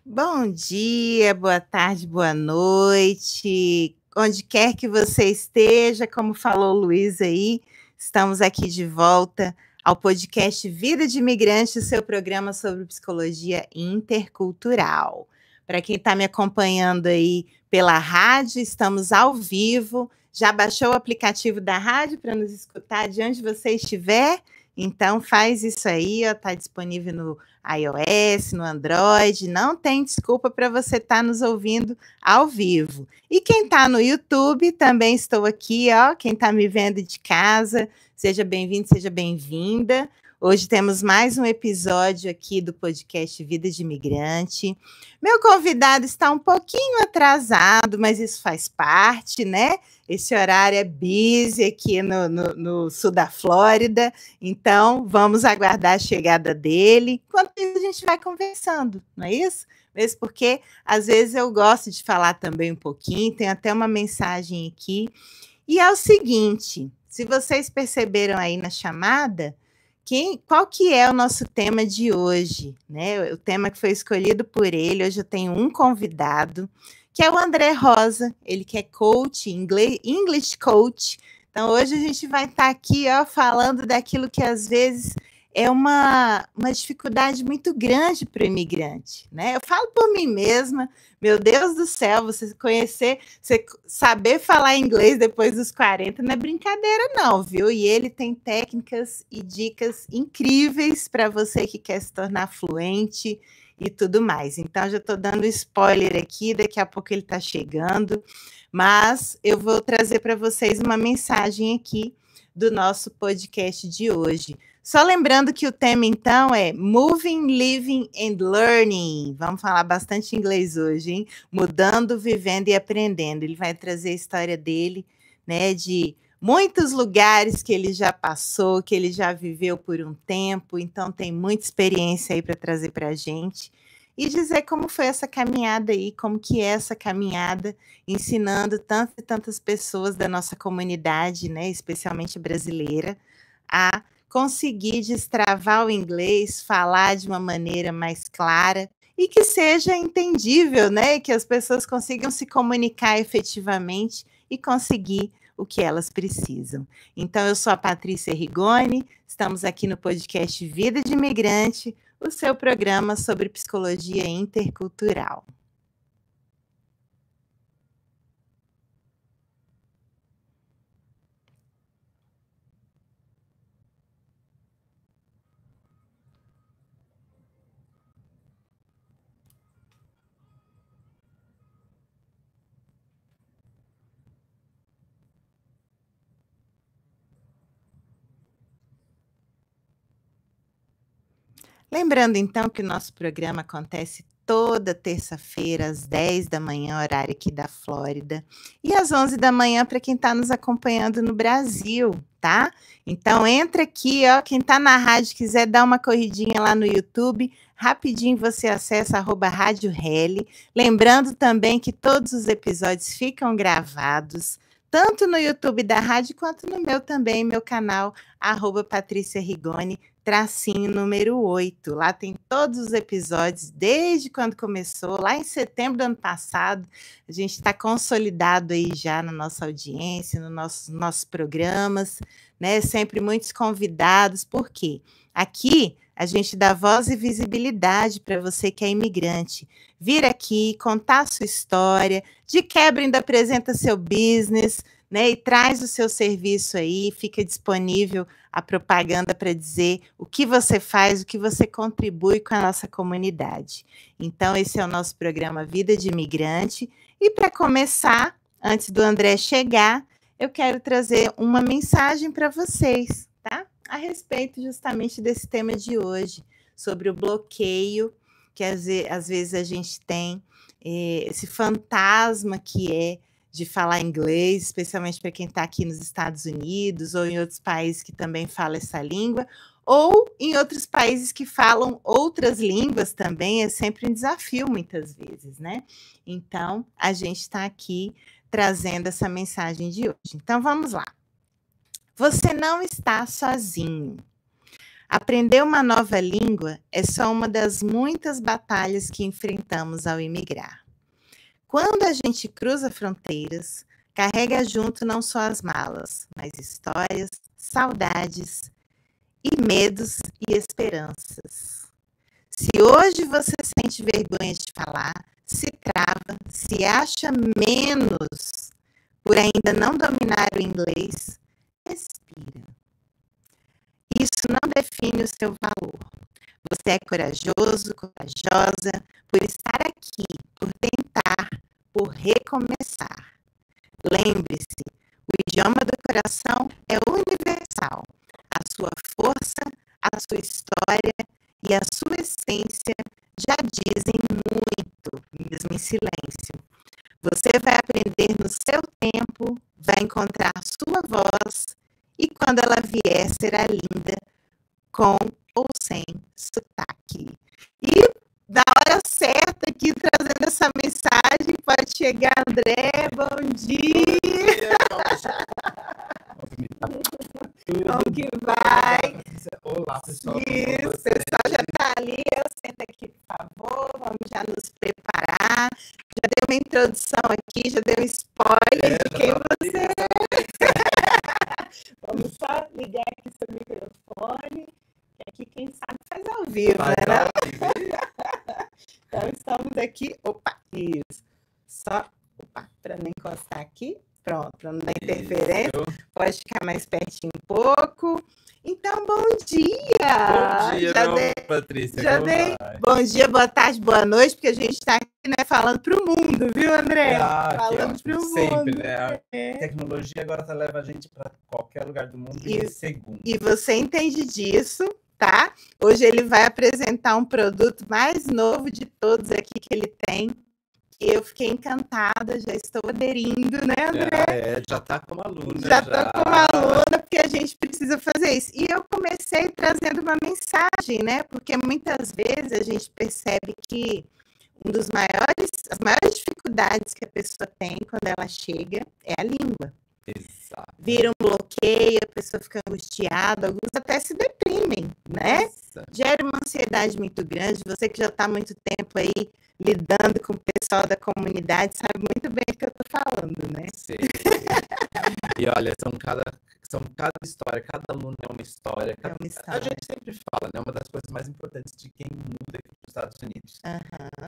Bom dia, boa tarde, boa noite, onde quer que você esteja, como falou o Luiz aí, estamos aqui de volta ao podcast Vida de Imigrante, o seu programa sobre psicologia intercultural. Para quem está me acompanhando aí pela rádio, estamos ao vivo. Já baixou o aplicativo da rádio para nos escutar de onde você estiver? Então faz isso aí, está disponível no iOS, no Android, não tem desculpa para você estar nos ouvindo ao vivo. E quem está no YouTube, também estou aqui, ó, quem está me vendo de casa, seja bem-vindo, seja bem-vinda. Hoje temos mais um episódio aqui do podcast Vida de Imigrante. Meu convidado está um pouquinho atrasado, mas isso faz parte, né? Esse horário é busy aqui no sul da Flórida, então vamos aguardar a chegada dele. Enquanto isso, a gente vai conversando, não é isso? Mesmo porque, às vezes, eu gosto de falar também um pouquinho, tem até uma mensagem aqui. E é o seguinte, se vocês perceberam aí na chamada, qual que é o nosso tema de hoje, né? O tema que foi escolhido por ele, hoje eu tenho um convidado, que é o André Rosa, ele que é coach, English coach. Então hoje a gente vai estar aqui, ó, falando daquilo que às vezes é uma dificuldade muito grande para o imigrante, né? Eu falo por mim mesma, meu Deus do céu, você saber falar inglês depois dos 40 não é brincadeira não, viu? E ele tem técnicas e dicas incríveis para você que quer se tornar fluente e tudo mais. Então, já estou dando spoiler aqui, daqui a pouco ele está chegando, mas eu vou trazer para vocês uma mensagem aqui do nosso podcast de hoje. Só lembrando que o tema, então, é Moving, Living and Learning. Vamos falar bastante inglês hoje, hein? Mudando, vivendo e aprendendo. Ele vai trazer a história dele, né, de muitos lugares que ele já passou, que ele já viveu por um tempo, então tem muita experiência aí para trazer para a gente. E dizer como foi essa caminhada aí, como que é essa caminhada, ensinando tantas e tantas pessoas da nossa comunidade, né, especialmente brasileira, a conseguir destravar o inglês, falar de uma maneira mais clara e que seja entendível, né? Que as pessoas consigam se comunicar efetivamente e conseguir o que elas precisam. Então, eu sou a Patrícia Rigoni, estamos aqui no podcast Vida de Imigrante, o seu programa sobre psicologia intercultural. Lembrando, então, que o nosso programa acontece toda terça-feira, às 10 da manhã, horário aqui da Flórida, e às 11 da manhã para quem está nos acompanhando no Brasil, tá? Então, entra aqui, ó, quem está na rádio quiser dar uma corridinha lá no YouTube, rapidinho você acessa @Rádio Reli. Lembrando também que todos os episódios ficam gravados, tanto no YouTube da rádio quanto no meu também, meu canal, @Patrícia Rigoni, tracinho número 8. Lá tem todos os episódios, desde quando começou, lá em setembro do ano passado. A gente está consolidado aí já na nossa audiência, nos nossos programas, né? Sempre muitos convidados, por quê? Aqui a gente dá voz e visibilidade para você que é imigrante. Vir aqui, contar a sua história, de quebra ainda apresenta seu business, né? E traz o seu serviço aí, fica disponível a propaganda para dizer o que você faz, o que você contribui com a nossa comunidade. Então, esse é o nosso programa Vida de Imigrante. E para começar, antes do André chegar, eu quero trazer uma mensagem para vocês, tá? A respeito justamente desse tema de hoje, sobre o bloqueio que às vezes a gente tem, esse fantasma que é de falar inglês, especialmente para quem está aqui nos Estados Unidos ou em outros países que também falam essa língua, ou em outros países que falam outras línguas também, é sempre um desafio muitas vezes, né? Então, a gente está aqui trazendo essa mensagem de hoje. Então, vamos lá. Você não está sozinho. Aprender uma nova língua é só uma das muitas batalhas que enfrentamos ao imigrar. Quando a gente cruza fronteiras, carrega junto não só as malas, mas histórias, saudades e medos e esperanças. Se hoje você sente vergonha de falar, se trava, se acha menos por ainda não dominar o inglês, respira. Isso não define o seu valor. Você é corajoso, corajosa por estar aqui, por tentar, por recomeçar. Lembre-se, o idioma do coração é universal. A sua força, a sua história e a sua essência já dizem muito, mesmo em silêncio. Você vai aprender no seu tempo, vai encontrar a sua voz e quando ela vier será linda, com ou sem sotaque. E na hora certa aqui, trazendo essa mensagem, pode chegar, André, bom dia! Como que vai? Olá, pessoal. Isso, o pessoal já está ali, senta aqui, por favor, vamos já nos preparar. Já deu uma introdução aqui, já deu um spoiler de quem você é. Vamos só ligar aqui seu microfone, que aqui quem sabe faz ao vivo, né? Então estamos aqui, isso, só, para não encostar aqui. Pronto, para não dar interferência, pode ficar mais pertinho um pouco. Então, bom dia! Bom dia, Patrícia. Já dei bom dia, boa tarde, boa noite, porque a gente está aqui, né, falando para o mundo, viu, André? Falando para o mundo. Sempre, né? A tecnologia agora leva a gente para qualquer lugar do mundo em segundo. E você entende disso, tá? Hoje ele vai apresentar um produto mais novo de todos aqui que ele tem. Eu fiquei encantada, já estou aderindo, né, André? Já está como aluna. Já estou como aluna, porque a gente precisa fazer isso. E eu comecei trazendo uma mensagem, né? Porque muitas vezes a gente percebe que as maiores dificuldades que a pessoa tem quando ela chega é a língua. Exato. Vira um bloqueio, a pessoa fica angustiada, alguns até se deprimem, né? Nossa. Gera uma ansiedade muito grande. Você que já está há muito tempo aí lidando com o pessoal da comunidade, sabe muito bem do que eu estou falando, né? Sim. E olha, são cada história, cada aluno é uma história. É uma história. A gente sempre fala, né? Uma das coisas mais importantes de quem muda aqui para os Estados Unidos.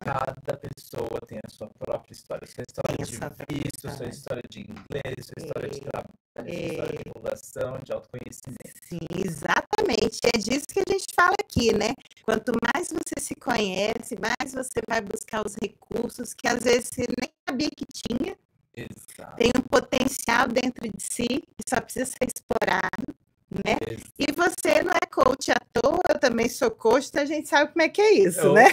Cada pessoa tem a sua própria história. Sua história de visto, sua história de inglês, sua história de trabalho, sua história de divulgação, de autoconhecimento. Sim, exatamente. É disso que a gente fala aqui, né? Quanto mais você se conhece, mais você vai buscar os recursos que às vezes você nem sabia que tinha. Exato. Tem um potencial dentro de si que só precisa ser explorado, né? Exato. E você não é coach à toa, eu também sou coach, então a gente sabe como é que é isso, né?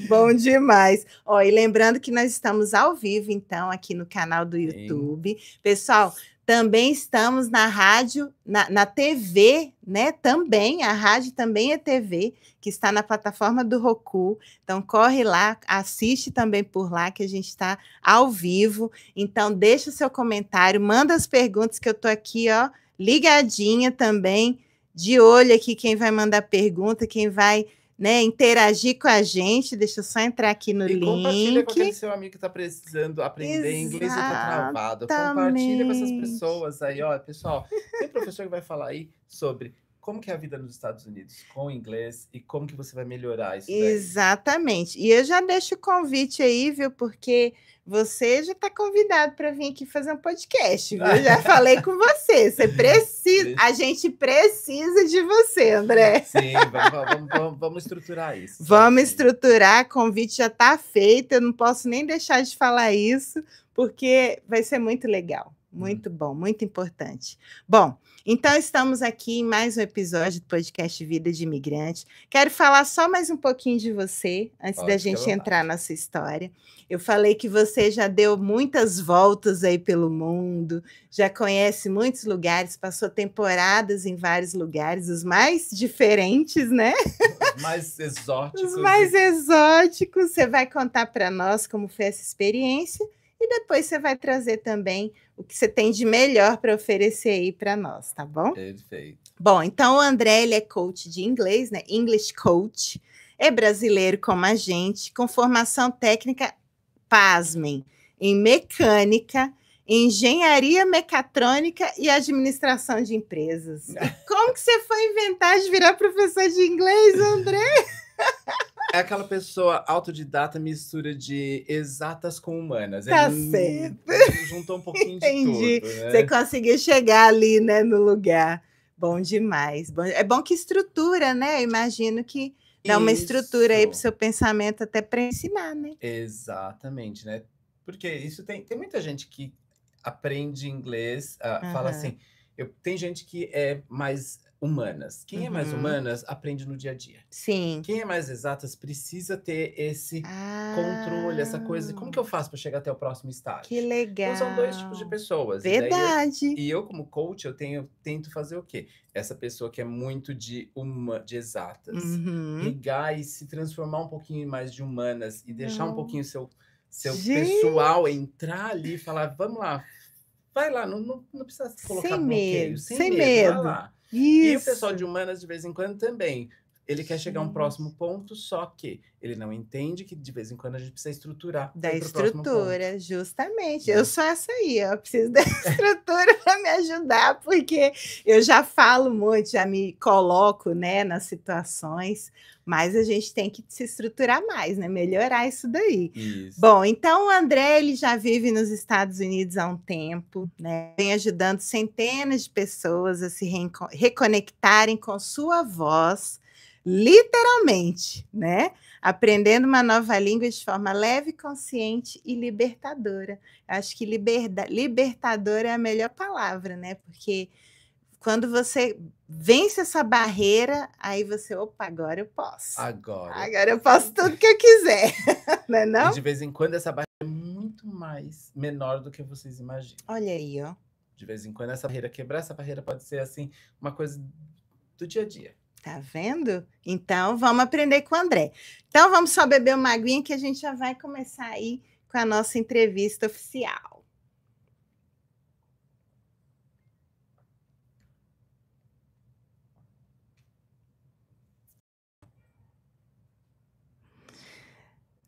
Bom demais. Ó, e lembrando que nós estamos ao vivo, então, aqui no canal do YouTube. Sim. Pessoal, também estamos na rádio, na TV, né? Também, a rádio também é TV, que está na plataforma do Roku. Então, corre lá, assiste também por lá, que a gente está ao vivo. Então, deixa o seu comentário, manda as perguntas, que eu estou aqui, ó, ligadinha também, de olho aqui, quem vai mandar pergunta, quem vai, né, interagir com a gente. Deixa eu só entrar aqui no link. Compartilha com aquele seu amigo que está precisando aprender inglês e está travado. Compartilha com essas pessoas aí, ó, pessoal. Tem professor que vai falar aí sobre como que é a vida nos Estados Unidos com inglês e como que você vai melhorar isso daí. Exatamente. E eu já deixo o convite aí, viu? Porque você já está convidado para vir aqui fazer um podcast, viu? Já falei com você. Você precisa, a gente precisa de você, André. Sim, vamos estruturar isso. Vamos estruturar, o convite já está feito, eu não posso nem deixar de falar isso, porque vai ser muito legal. Muito bom, muito importante. Bom, então estamos aqui em mais um episódio do podcast Vida de Imigrante. Quero falar só mais um pouquinho de você, antes da gente entrar na sua história. Eu falei que você já deu muitas voltas aí pelo mundo, já conhece muitos lugares, passou temporadas em vários lugares, os mais diferentes, né? Os mais exóticos. Os mais exóticos. Você vai contar para nós como foi essa experiência. E depois você vai trazer também o que você tem de melhor para oferecer aí para nós, tá bom? Perfeito. Bom, então o André, ele é coach de inglês, né? English coach. É brasileiro como a gente, com formação técnica, pasmem, em mecânica, engenharia mecatrônica e administração de empresas. E como que você foi inventar de virar professor de inglês, André? É aquela pessoa autodidata, mistura de exatas com humanas. Tá certo. Juntou um pouquinho de Entendi. tudo, né? Você conseguiu chegar ali, né, no lugar. Bom demais. É bom que estrutura, né? Eu imagino que dá uma estrutura aí para o seu pensamento até para ensinar, né? Exatamente, né? Porque isso tem muita gente que aprende inglês, fala assim, tem gente que é mais humanas. Quem é mais humanas aprende no dia a dia. Sim. Quem é mais exatas precisa ter esse controle, essa coisa. Como que eu faço para chegar até o próximo estágio? Que legal. Então são dois tipos de pessoas. Verdade. E eu como coach, eu tento fazer o quê? Essa pessoa que é muito de exatas. Ligar e se transformar um pouquinho mais de humanas e deixar um pouquinho seu pessoal entrar ali e falar, vamos lá, vai lá, não precisa colocar bloqueio, sem medo, vai lá. Isso. E o pessoal de humanas, de vez em quando, também. Ele quer chegar a um próximo ponto, só que ele não entende que, de vez em quando, a gente precisa estruturar. Da estrutura, justamente. Eu sou essa aí, eu preciso da estrutura para me ajudar, porque eu já falo muito, já me coloco, né, nas situações, mas a gente tem que se estruturar mais, né? Melhorar isso daí. Isso. Bom, então o André, ele já vive nos Estados Unidos há um tempo, né? Vem ajudando centenas de pessoas a se reconectarem com sua voz, literalmente, né? Aprendendo uma nova língua de forma leve, consciente e libertadora. Acho que libertadora é a melhor palavra, né? Porque quando você vence essa barreira, aí você, opa, agora eu posso. Agora eu posso tudo que eu quiser, não é não? E de vez em quando essa barreira é muito mais menor do que vocês imaginam. Olha aí, ó. De vez em quando quebrar essa barreira pode ser assim, uma coisa do dia a dia. Tá vendo? Então, vamos aprender com o André. Então, vamos só beber uma aguinha que a gente já vai começar aí com a nossa entrevista oficial.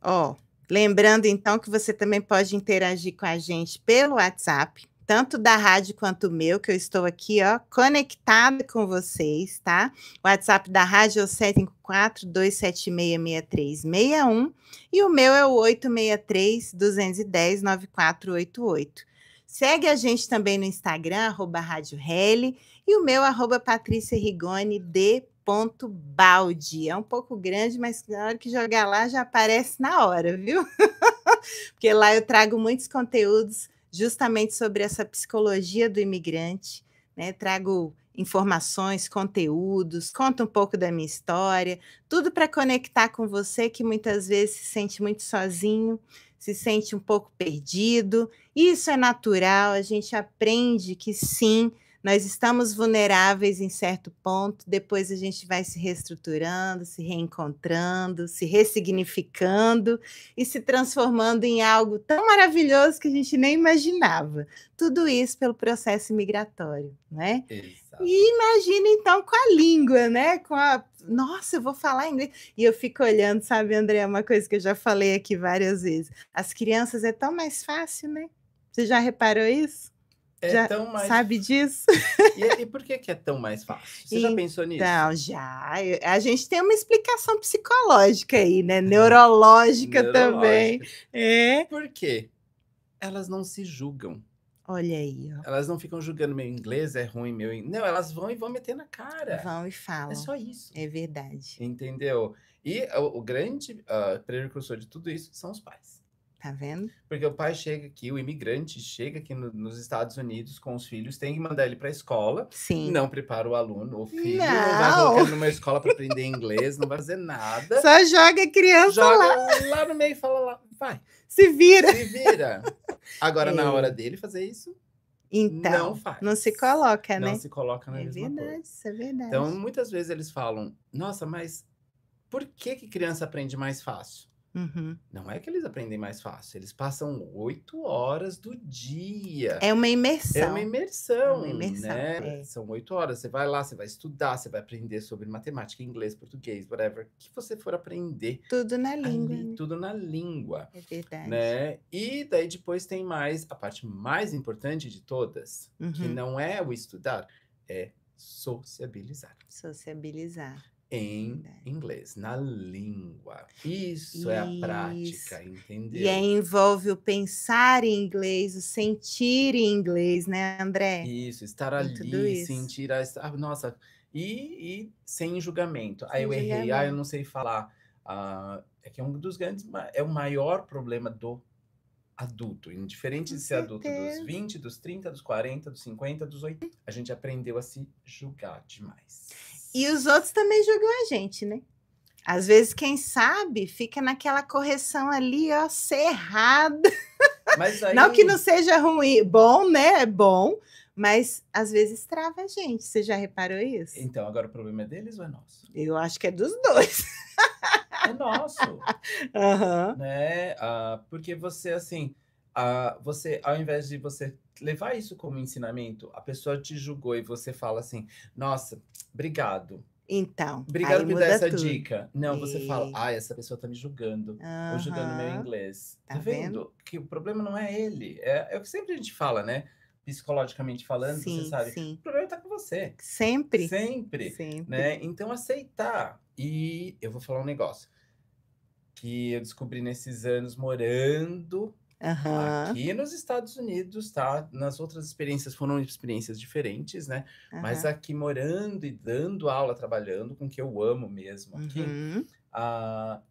Ó, lembrando então que você também pode interagir com a gente pelo WhatsApp, tanto da rádio quanto o meu, que eu estou aqui, ó, conectada com vocês, tá? O WhatsApp da rádio é o 754-276-6361 e o meu é o 863-210-9488. Segue a gente também no Instagram, @RádioReli, e o meu, @PatriciaRigoni_D.baldi. É um pouco grande, mas na hora que jogar lá já aparece na hora, viu? Porque lá eu trago muitos conteúdos justamente sobre essa psicologia do imigrante, né? Trago informações, conteúdos, conto um pouco da minha história, tudo para conectar com você que muitas vezes se sente muito sozinho, se sente um pouco perdido. Isso é natural, a gente aprende que sim, nós estamos vulneráveis em certo ponto, depois a gente vai se reestruturando, se reencontrando, se ressignificando e se transformando em algo tão maravilhoso que a gente nem imaginava. Tudo isso pelo processo migratório, né? Exato. E imagina então com a língua, né? Nossa, eu vou falar inglês. E eu fico olhando, sabe, André, uma coisa que eu já falei aqui várias vezes. As crianças é tão mais fácil, né? Você já reparou isso? Tão mais... Sabe disso? E por que é tão mais fácil? Você já pensou nisso? Então, já. A gente tem uma explicação psicológica aí, né? Neurológica também. Por quê? Elas não se julgam. Olha aí, ó. Elas não ficam julgando meu inglês é ruim, Não, elas vão e vão meter na cara. Vão e falam. É só isso. É verdade. Entendeu? E o grande precursor de tudo isso são os pais. Tá vendo? Porque o pai chega aqui, o imigrante chega aqui nos Estados Unidos com os filhos, tem que mandar ele para a escola. Sim. Não prepara o aluno, o filho não vai colocar ele numa escola para aprender inglês, não vai fazer nada. Só joga a criança lá no meio e fala lá, vai. Se vira. Se vira. Agora, na hora dele fazer isso, então, não faz. Não se coloca, né? Não se coloca na mesma coisa. Isso é verdade. Então, muitas vezes eles falam, nossa, mas por que criança aprende mais fácil? Uhum. Não é que eles aprendem mais fácil, eles passam 8 horas do dia. É uma É uma imersão. imersão, É. né? São 8 horas. Você vai lá, você vai estudar, você vai aprender sobre matemática, inglês, português, whatever. O que você for aprender Tudo na língua, ali, né? tudo na língua, É verdade. né? E daí depois tem mais, a parte mais importante de todas, que Uhum. não é o estudar, é sociabilizar Sociabilizar. em Verdade. inglês, na língua. Isso é a prática, E entendeu? aí envolve o pensar em inglês, o sentir em inglês, né, André? Isso, estar Tem tudo ali, isso. sentir nossa, e sem julgamento. Sem Eu errei, eu julgamento. não sei falar. É que é um dos grandes, é o maior problema do adulto, indiferente Com de ser adulto dos certeza. 20, dos 30, dos 40, dos 50, dos 80, a gente aprendeu a se julgar demais. E os outros também julgam a gente, né? Às vezes, quem sabe, fica naquela correção ali, ó, cerrada. Mas aí, Não que não seja ruim, bom, né? É bom, mas às vezes trava a gente. Você já reparou isso? então, agora o problema é deles ou é nosso? Eu acho que é dos dois. É nosso, Aham. né? Porque você, assim, você, ao invés de você levar isso como ensinamento, a pessoa te julgou e você fala assim, nossa, obrigado. Então, Obrigado aí por dar muda essa tudo. dica. Não, você fala, essa pessoa tá me julgando. Ou julgando meu Aham. inglês. Tá Tá vendo? Que o problema não é ele. É o que sempre a gente fala, né? Psicologicamente falando, você Sim, sabe. sim. O problema tá com você. Sempre. Sempre. Sempre. Né? Então, aceitar. E eu vou falar um negócio que eu descobri nesses anos morando Aham. aqui nos Estados Unidos, tá? Nas outras experiências foram experiências diferentes, né? Mas Aham. aqui morando e dando aula, trabalhando com o que eu amo mesmo aqui, Uhum.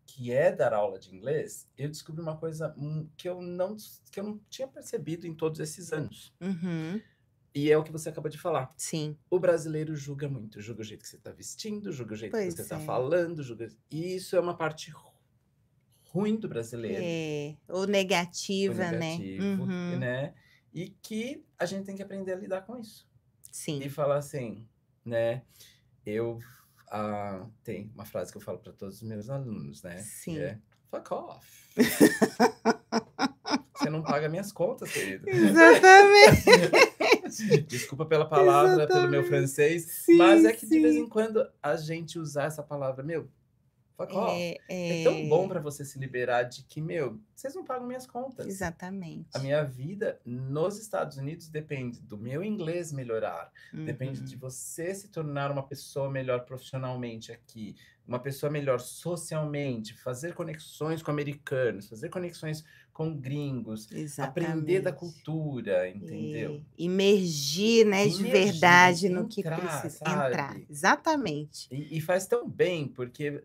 que é dar aula de inglês, eu descobri uma coisa que eu não tinha percebido em todos esses anos. Uhum. E é o que você acabou de falar. Sim. O brasileiro julga muito, julga o jeito que você está vestindo, julga o jeito que você Pois está é. falando, julga. E isso é uma parte ruim do brasileiro, É. Ou o negativa, né? negativo, Uhum. né? E que a gente tem que aprender a lidar com isso. Sim. E falar assim, né? Tem uma frase que eu falo para todos os meus alunos, né? Sim. Que é fuck off. Você não paga minhas contas, querido. Exatamente. Desculpa pela palavra, pelo meu francês, Sim, mas é que de vez sim. em quando a gente usar essa palavra, fuck off, é tão É, bom para você se liberar de que, vocês não pagam minhas contas. exatamente. A minha vida nos Estados Unidos depende do meu inglês melhorar, depende de você se tornar uma pessoa melhor profissionalmente aqui, uma pessoa melhor socialmente, fazer conexões com americanos, fazer conexões com gringos, aprender da Exatamente. cultura, entendeu? Imergir, né, de Imergir, verdade no que entrar, precisa entrar. sabe? Exatamente. E faz tão bem, porque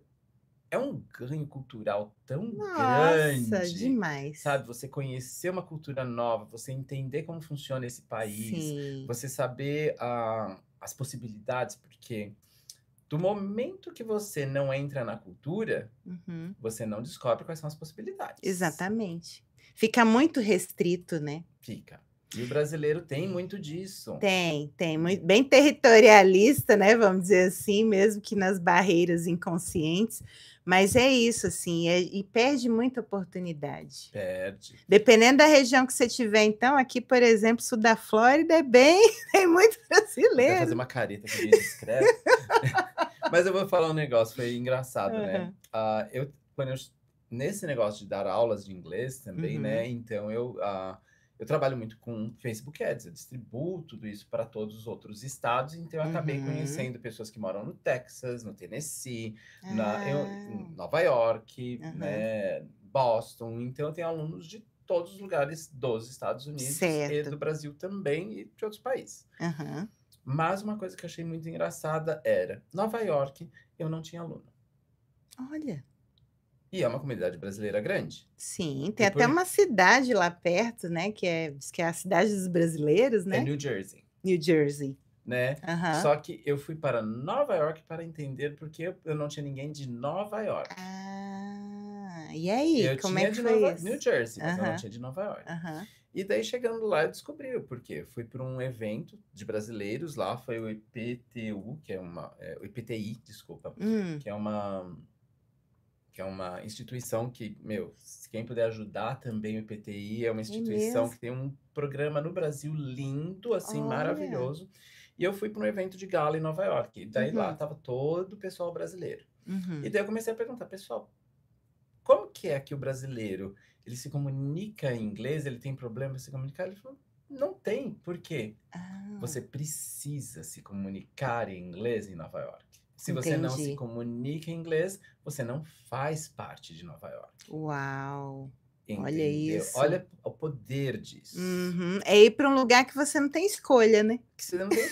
é um ganho cultural tão Nossa, grande, demais. sabe? Você conhecer uma cultura nova, você entender como funciona esse país, Sim. você saber as possibilidades, porque do momento que você não entra na cultura, Uhum. você não descobre quais são as possibilidades. Exatamente. Fica muito restrito, né? Fica. E o brasileiro tem muito disso. Tem, muito, bem territorialista, né? Vamos dizer assim, mesmo que nas barreiras inconscientes. Mas é isso, assim, e perde muita oportunidade. Perde. Dependendo da região que você tiver, então, aqui, por exemplo, sul da Flórida, tem muito brasileiro. Vai fazer uma careta que ninguém descreve. Mas eu vou falar um negócio, foi engraçado, né? Nesse negócio de dar aulas de inglês também, né? Então eu trabalho muito com Facebook Ads, eu distribuo tudo isso para todos os outros estados, então eu acabei conhecendo pessoas que moram no Texas, no Tennessee, em Nova York, né, Boston, então eu tenho alunos de todos os lugares dos Estados Unidos e do Brasil também e de outros países. Mas uma coisa que eu achei muito engraçada era, Nova York, eu não tinha aluno. Olha. E é uma comunidade brasileira grande. Sim, tem até uma cidade lá perto, né, que é a cidade dos brasileiros, né? É New Jersey. New Jersey. Né? Só que eu fui para Nova York para entender porque eu não tinha ninguém de Nova York. E aí, eu como tinha é que de foi isso? New Jersey, mas eu não tinha de Nova York. E daí, chegando lá, eu descobri o porquê. Fui para um evento de brasileiros lá, foi o IPTU, que é o IPTI, desculpa, que é que é uma instituição que, meu, quem puder ajudar também o IPTI, é uma instituição que tem um programa no Brasil lindo, assim, maravilhoso. E eu fui para um evento de gala em Nova York. E daí lá tava todo o pessoal brasileiro. E daí eu comecei a perguntar, pessoal, como que é que o brasileiro, ele se comunica em inglês, ele tem problema de se comunicar? Ele falou, não tem, por quê? Você precisa se comunicar em inglês em Nova York. Se você não se comunica em inglês, você não faz parte de Nova York. Uau! Entendeu? Olha isso. Olha o poder disso. É ir para um lugar que você não tem escolha, né? Que você não tem,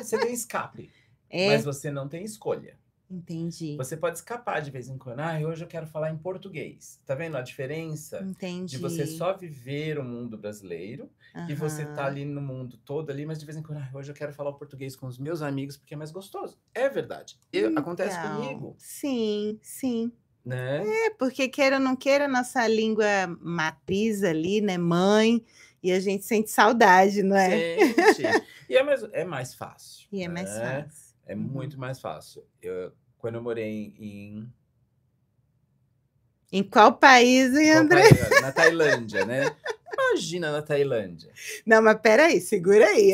você tem escape, mas você não tem escolha. Entendi. Você pode escapar de vez em quando. Hoje eu quero falar em português. Tá vendo a diferença? De você só viver o mundo brasileiro e você tá ali no mundo todo ali, mas de vez em quando, hoje eu quero falar o português com os meus amigos porque é mais gostoso. É verdade. Acontece comigo. Sim, sim. Né? Porque queira ou não queira, nossa língua matriz ali, né, mãe, e a gente sente saudade, não é? Sente. E é mais fácil. E é mais fácil. É muito mais fácil. Quando eu morei em... Em qual país, hein, André? Na Tailândia, né? Imagina na Tailândia. Não, mas peraí, segura aí,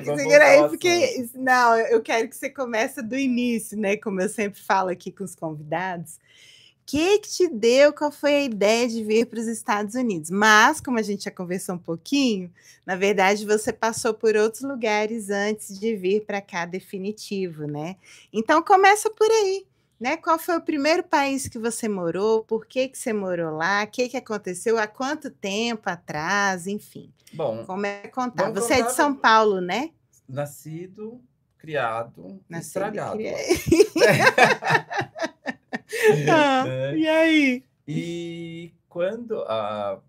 segura aí, porque... Não, eu quero que você comece do início, né? Como eu sempre falo aqui com os convidados. O que te deu, qual foi a ideia de vir para os Estados Unidos? Mas, como a gente já conversou um pouquinho, na verdade você passou por outros lugares antes de vir para cá definitivo, né? Então começa por aí, né? Qual foi o primeiro país que você morou? Por que você morou lá? O que aconteceu? Há quanto tempo atrás? Enfim. Bom, como é contar? Você é de São Paulo, né? Nascido, criado, estragado. E aí? E quando...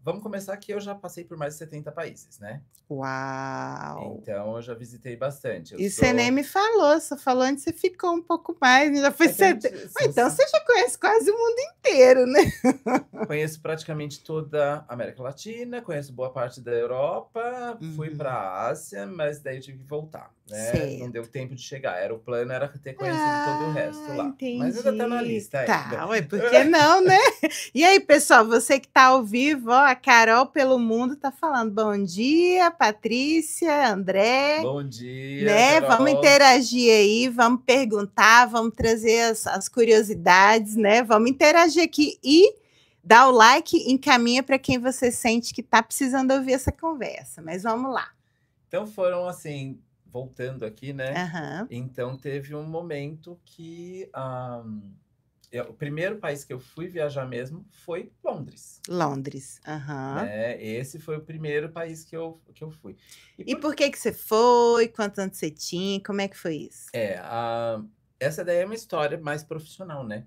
vamos começar que eu já passei por mais de 70 países, né? Uau! Então, eu já visitei bastante. Você nem me falou, só falou onde você ficou um pouco mais. Já foi 70. Então, você já conhece quase o mundo inteiro, né? Conheço praticamente toda a América Latina, conheço boa parte da Europa, fui para a Ásia, mas daí eu tive que voltar, né? Certo. Não deu tempo de chegar. O plano era ter conhecido todo o resto lá. Entendi. Mas ainda tá na lista ainda. Ué, por que não, né? E aí, pessoal, você que tá ao vivo, a Carol pelo mundo tá falando bom dia, Patrícia, André. Bom dia, né? Carol. Vamos interagir aí, vamos perguntar, vamos trazer as curiosidades, né? Vamos interagir aqui e dá o like, encaminha para quem você sente que está precisando ouvir essa conversa. Mas vamos lá. Então foram assim, voltando aqui, né? Então teve um momento que o primeiro país que eu fui viajar mesmo foi Londres. Londres, né? Esse foi o primeiro país que eu fui. E por que você foi? Quantos anos você tinha? Como é que foi isso? Essa daí é uma história mais profissional, né?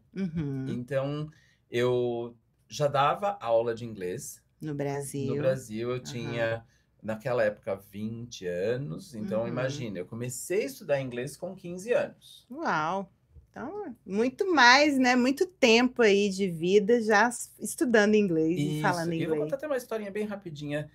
Então, eu já dava aula de inglês. No Brasil. No Brasil, eu tinha, naquela época, 20 anos. Então, imagina, eu comecei a estudar inglês com 15 anos. Uau! Então, muito mais, né? Muito tempo aí de vida já estudando inglês e falando inglês. Eu vou contar até uma historinha bem rapidinha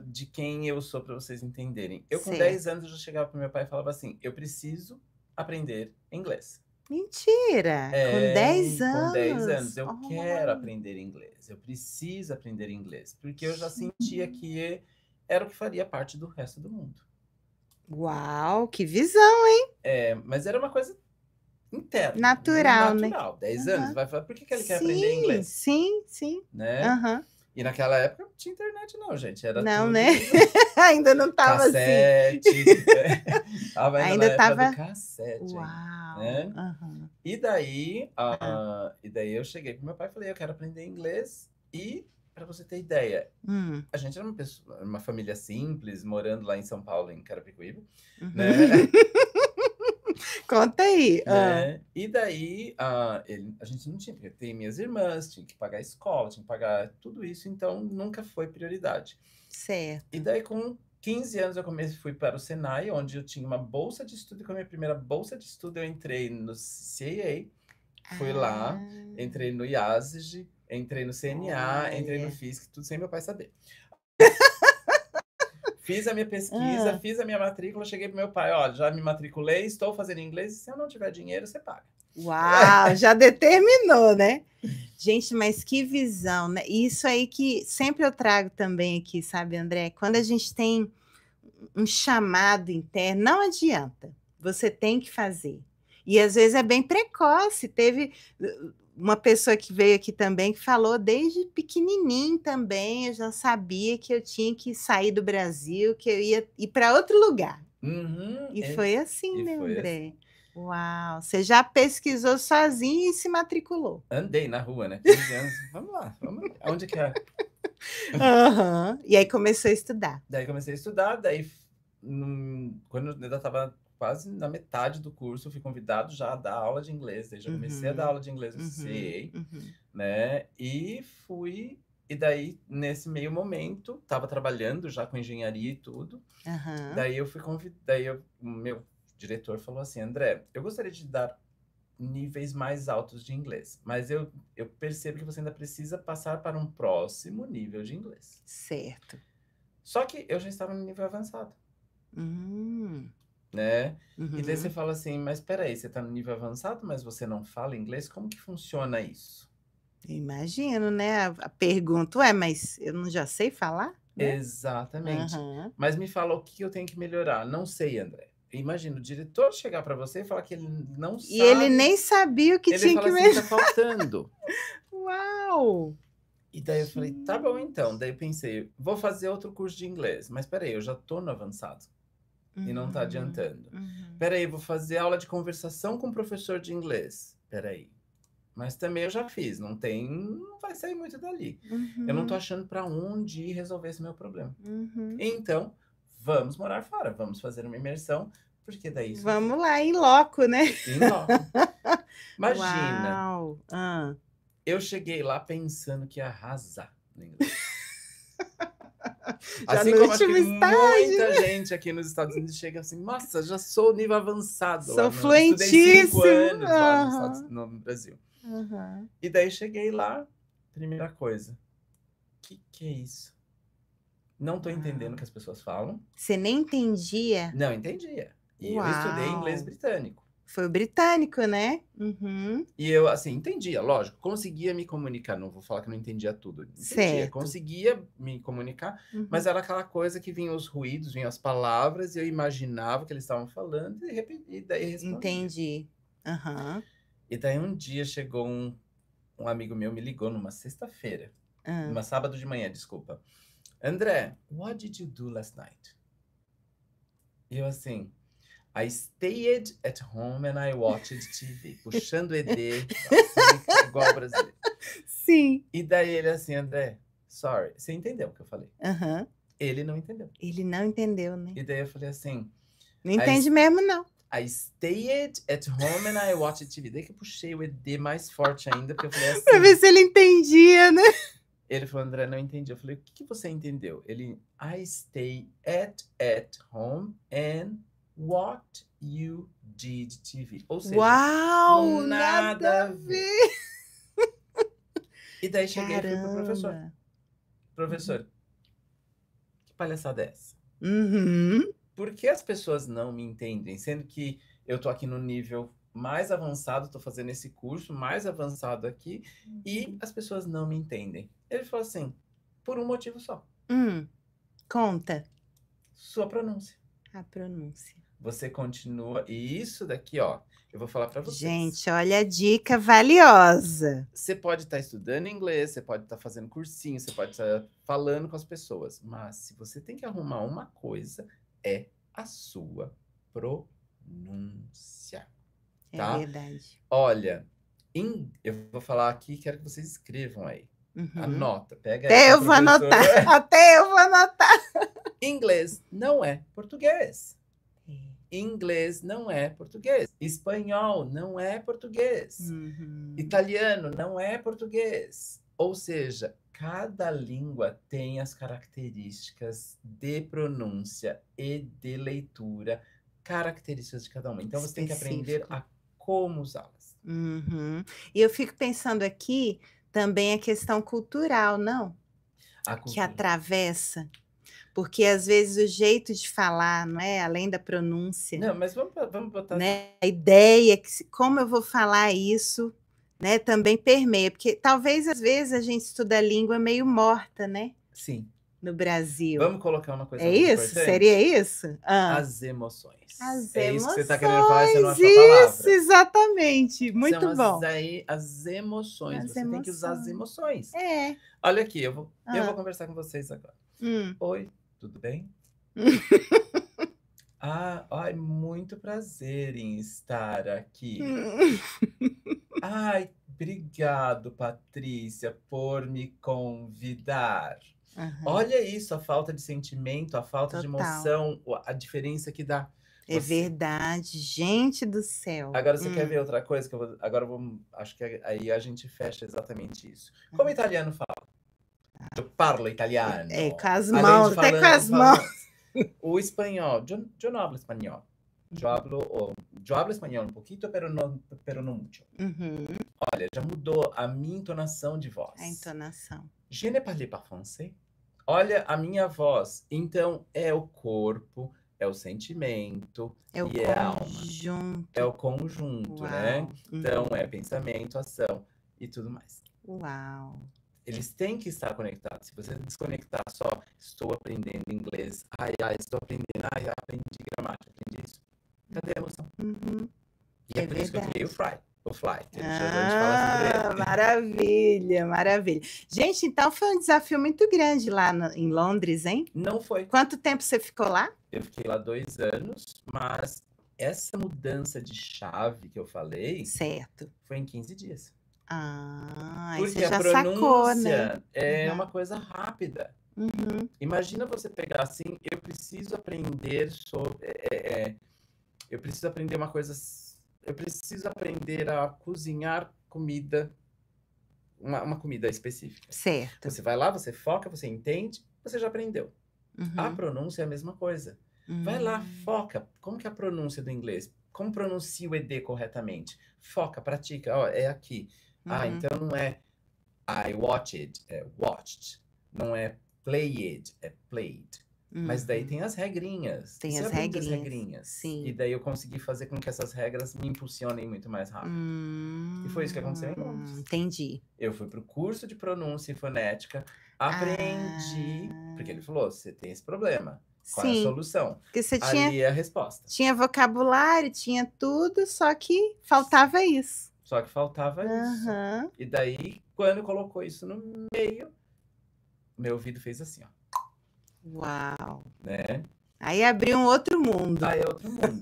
de quem eu sou para vocês entenderem. Eu, com 10 anos, eu já chegava para meu pai e falava assim, eu preciso aprender inglês. Mentira! Com 10 anos? Com 10 anos. Eu quero aprender inglês. Eu preciso aprender inglês. Porque eu já sentia que era o que faria parte do resto do mundo. Uau, que visão, hein? Mas era uma coisa interna. Natural, né? 10 anos. Vai falar, por que ele quer aprender inglês? Sim. Né? E naquela época não tinha internet, não, gente. Era não, tudo... né? Ainda não tava cassete, assim. Ainda tava do cassete. Uau! Né? E daí eu cheguei pro meu pai e falei, eu quero aprender inglês. E, para você ter ideia, a gente era uma família simples, morando lá em São Paulo, em Carapicuíba. Né? Conta aí. Né? E daí, a gente não tinha, porque tem minhas irmãs, tinha que pagar a escola, tinha que pagar tudo isso, então nunca foi prioridade. Certo. E daí, com 15 anos, eu fui para o Senai, onde eu tinha uma bolsa de estudo, e com a minha primeira bolsa de estudo, eu entrei no CAA, fui lá, entrei no IASG, entrei no CNA, entrei no FISC, tudo sem meu pai saber. Fiz a minha pesquisa, fiz a minha matrícula, cheguei pro meu pai, olha, já me matriculei, estou fazendo inglês, e se eu não tiver dinheiro, você paga. Uau, já determinou, né? Gente, mas que visão, né? Isso aí que sempre eu trago também aqui, sabe, André? Quando a gente tem um chamado interno, não adianta, você tem que fazer. E às vezes é bem precoce. Teve uma pessoa que veio aqui também que falou desde pequenininho também, eu já sabia que eu tinha que sair do Brasil, que eu ia ir para outro lugar. E foi assim, né, André? Assim. Uau! Você já pesquisou sozinho e se matriculou. Andei na rua, né? 15 anos. Vamos lá. Onde que é? E aí começou a estudar. Daí comecei a estudar, daí quando eu ainda estava quase na metade do curso, eu fui convidado já a dar aula de inglês. Daí já comecei a dar aula de inglês no CCA, né? E fui... E daí, nesse meio momento, estava trabalhando já com engenharia e tudo. Daí eu fui convidado... o meu diretor falou assim, André, eu gostaria de dar níveis mais altos de inglês, mas eu percebo que você ainda precisa passar para um próximo nível de inglês. Certo. Só que eu já estava no nível avançado. Né? E daí você fala assim, mas peraí, você está no nível avançado, mas você não fala inglês? Como que funciona isso? Imagino, né? A pergunta, ué, mas eu não já sei falar? Né? Exatamente. Mas me fala o que eu tenho que melhorar. Não sei, André. Imagina o diretor chegar para você e falar que ele não sabe. E ele nem sabia o que ele tinha fala que assim, melhorar. tá faltando. Uau! E daí eu falei, tá bom então. Daí eu pensei, vou fazer outro curso de inglês. Mas peraí, eu já tô no avançado. E não tá adiantando. Peraí, vou fazer aula de conversação com o professor de inglês. Peraí. Mas também eu já fiz, não vai sair muito dali. Eu não tô achando para onde ir resolver esse meu problema. Então, vamos morar fora, vamos fazer uma imersão, porque daí... Vamos lá, em loco, né? Em loco. Imagina, Uau. eu cheguei lá pensando que ia arrasar no inglês. Já assim no como acho que último estágio. muita gente aqui nos Estados Unidos chega assim, nossa, já sou nível avançado. Sou fluentíssimo. Estudei 5 anos lá no Brasil. E daí cheguei lá, primeira coisa, que é isso? Não tô entendendo o que as pessoas falam. Você nem entendia? Não entendia. E eu estudei inglês britânico. Foi o britânico, né? E eu, assim, entendia, lógico, conseguia me comunicar, não vou falar que não entendia tudo. Entendia, certo. Conseguia me comunicar, mas era aquela coisa que vinham os ruídos, vinham as palavras, e eu imaginava o que eles estavam falando, e daí respondia. Entendi. E daí um dia chegou um amigo meu, me ligou numa sexta-feira, numa sábado de manhã, desculpa. André, what did you do last night? E eu assim, I stayed at home and I watched TV. Puxando ED, assim, igual ao brasileiro. Sim. E daí ele assim, André, sorry. Você entendeu o que eu falei? Ele não entendeu. Ele não entendeu, né? E daí eu falei assim... Não entende mesmo, não. I stayed at home and I watched TV. Daí que eu puxei o ED mais forte ainda, porque eu falei assim... Pra ver se ele entendia, né? Ele falou, André, não entendi. Eu falei, o que você entendeu? Ele, I stay at home and what you did TV. Ou seja, uau, nada a ver. E daí cheguei e fui pro professor. Professor, que palhaçada é essa? Por que as pessoas não me entendem? Sendo que eu tô aqui no nível mais avançado, tô fazendo esse curso mais avançado aqui, e as pessoas não me entendem. Ele falou assim, por um motivo só. Conta. Sua pronúncia. A pronúncia. Você continua... E isso daqui, ó, eu vou falar para vocês. Gente, olha a dica valiosa. Você pode estar estudando inglês, você pode estar fazendo cursinho, você pode estar falando com as pessoas. Mas se você tem que arrumar uma coisa, é a sua pronúncia. Tá? É verdade. Olha, eu vou falar aqui, quero que vocês escrevam aí. Anota, pega aí. Até eu vou anotar. Até eu vou anotar. Inglês não é português. Inglês não é português. Espanhol não é português. Italiano não é português. Ou seja, cada língua tem as características de pronúncia e de leitura, características de cada uma. Então, você tem que aprender a como usá-las. E eu fico pensando aqui também a questão cultural, não? Que atravessa. Porque, às vezes, o jeito de falar, não é? Além da pronúncia. Não, mas vamos botar... Né? A ideia, como eu vou falar isso, né, também permeia, porque talvez às vezes a gente estuda a língua meio morta, né, Sim. no Brasil. Vamos colocar uma coisa É muito isso? importante? Seria isso? As emoções. As É isso que você está emoções, querendo falar e você não achou a isso, palavra. exatamente, muito São bom. as emoções. As Você tem que usar as emoções. É. Olha aqui, eu vou conversar com vocês agora. Oi, tudo bem? Ai, muito prazer em estar aqui. Ai, obrigado, Patrícia, por me convidar. Olha isso, a falta de sentimento, a falta de Total. emoção, a diferença que dá. É verdade, gente do céu. Agora você quer ver outra coisa que eu vou. Agora acho que aí a gente fecha exatamente isso. Como o italiano fala? Eu parlo italiano. Com as Além mãos, de até com as mãos. O espanhol, yo no hablo español. Yo hablo espanhol um pouquinho, pero no mucho. Olha, já mudou a minha entonação de voz. A entonação. Je ne parle pas français. Olha a minha voz. Então, é o corpo, é o sentimento é o e é a alma. conjunto. É o conjunto, né? Então, é pensamento, ação e tudo mais. Uau! Eles têm que estar conectados. Se você desconectar só, estou aprendendo inglês, estou aprendendo, aprendi gramática, aprendi isso. Cadê a emoção? E é por isso que eu criei o Fly. Que a gente fala sobre ele. Maravilha, maravilha. Gente, então foi um desafio muito grande lá em Londres, hein? Não foi. Quanto tempo você ficou lá? Eu fiquei lá 2 anos, mas essa mudança de chave que eu falei, certo, foi em 15 dias. Porque você já sacou, né? É uma coisa rápida. Imagina você pegar assim, eu preciso aprender eu preciso aprender uma coisa, eu preciso aprender a cozinhar comida, uma comida específica. Certo. Você vai lá, você foca, você entende, você já aprendeu. A pronúncia é a mesma coisa. Vai lá, foca. Como que é a pronúncia do inglês? Como pronuncia o ED corretamente? Foca, pratica. É aqui. Então não é I watched, é watched. Não é played, é played. Mas daí tem as regrinhas. Tem as regrinhas. Sim. E daí eu consegui fazer com que essas regras me impulsionem muito mais rápido. E foi isso que aconteceu em Londres. Entendi. Eu fui pro curso de pronúncia e fonética, aprendi, porque ele falou, você tem esse problema. Qual é a solução? Porque você Ali é a resposta. Tinha vocabulário, tinha tudo, só que faltava isso. Só que faltava isso. E daí, quando colocou isso no meio, meu ouvido fez assim, ó. Uau! Né? Aí abriu um outro mundo. Aí é outro mundo.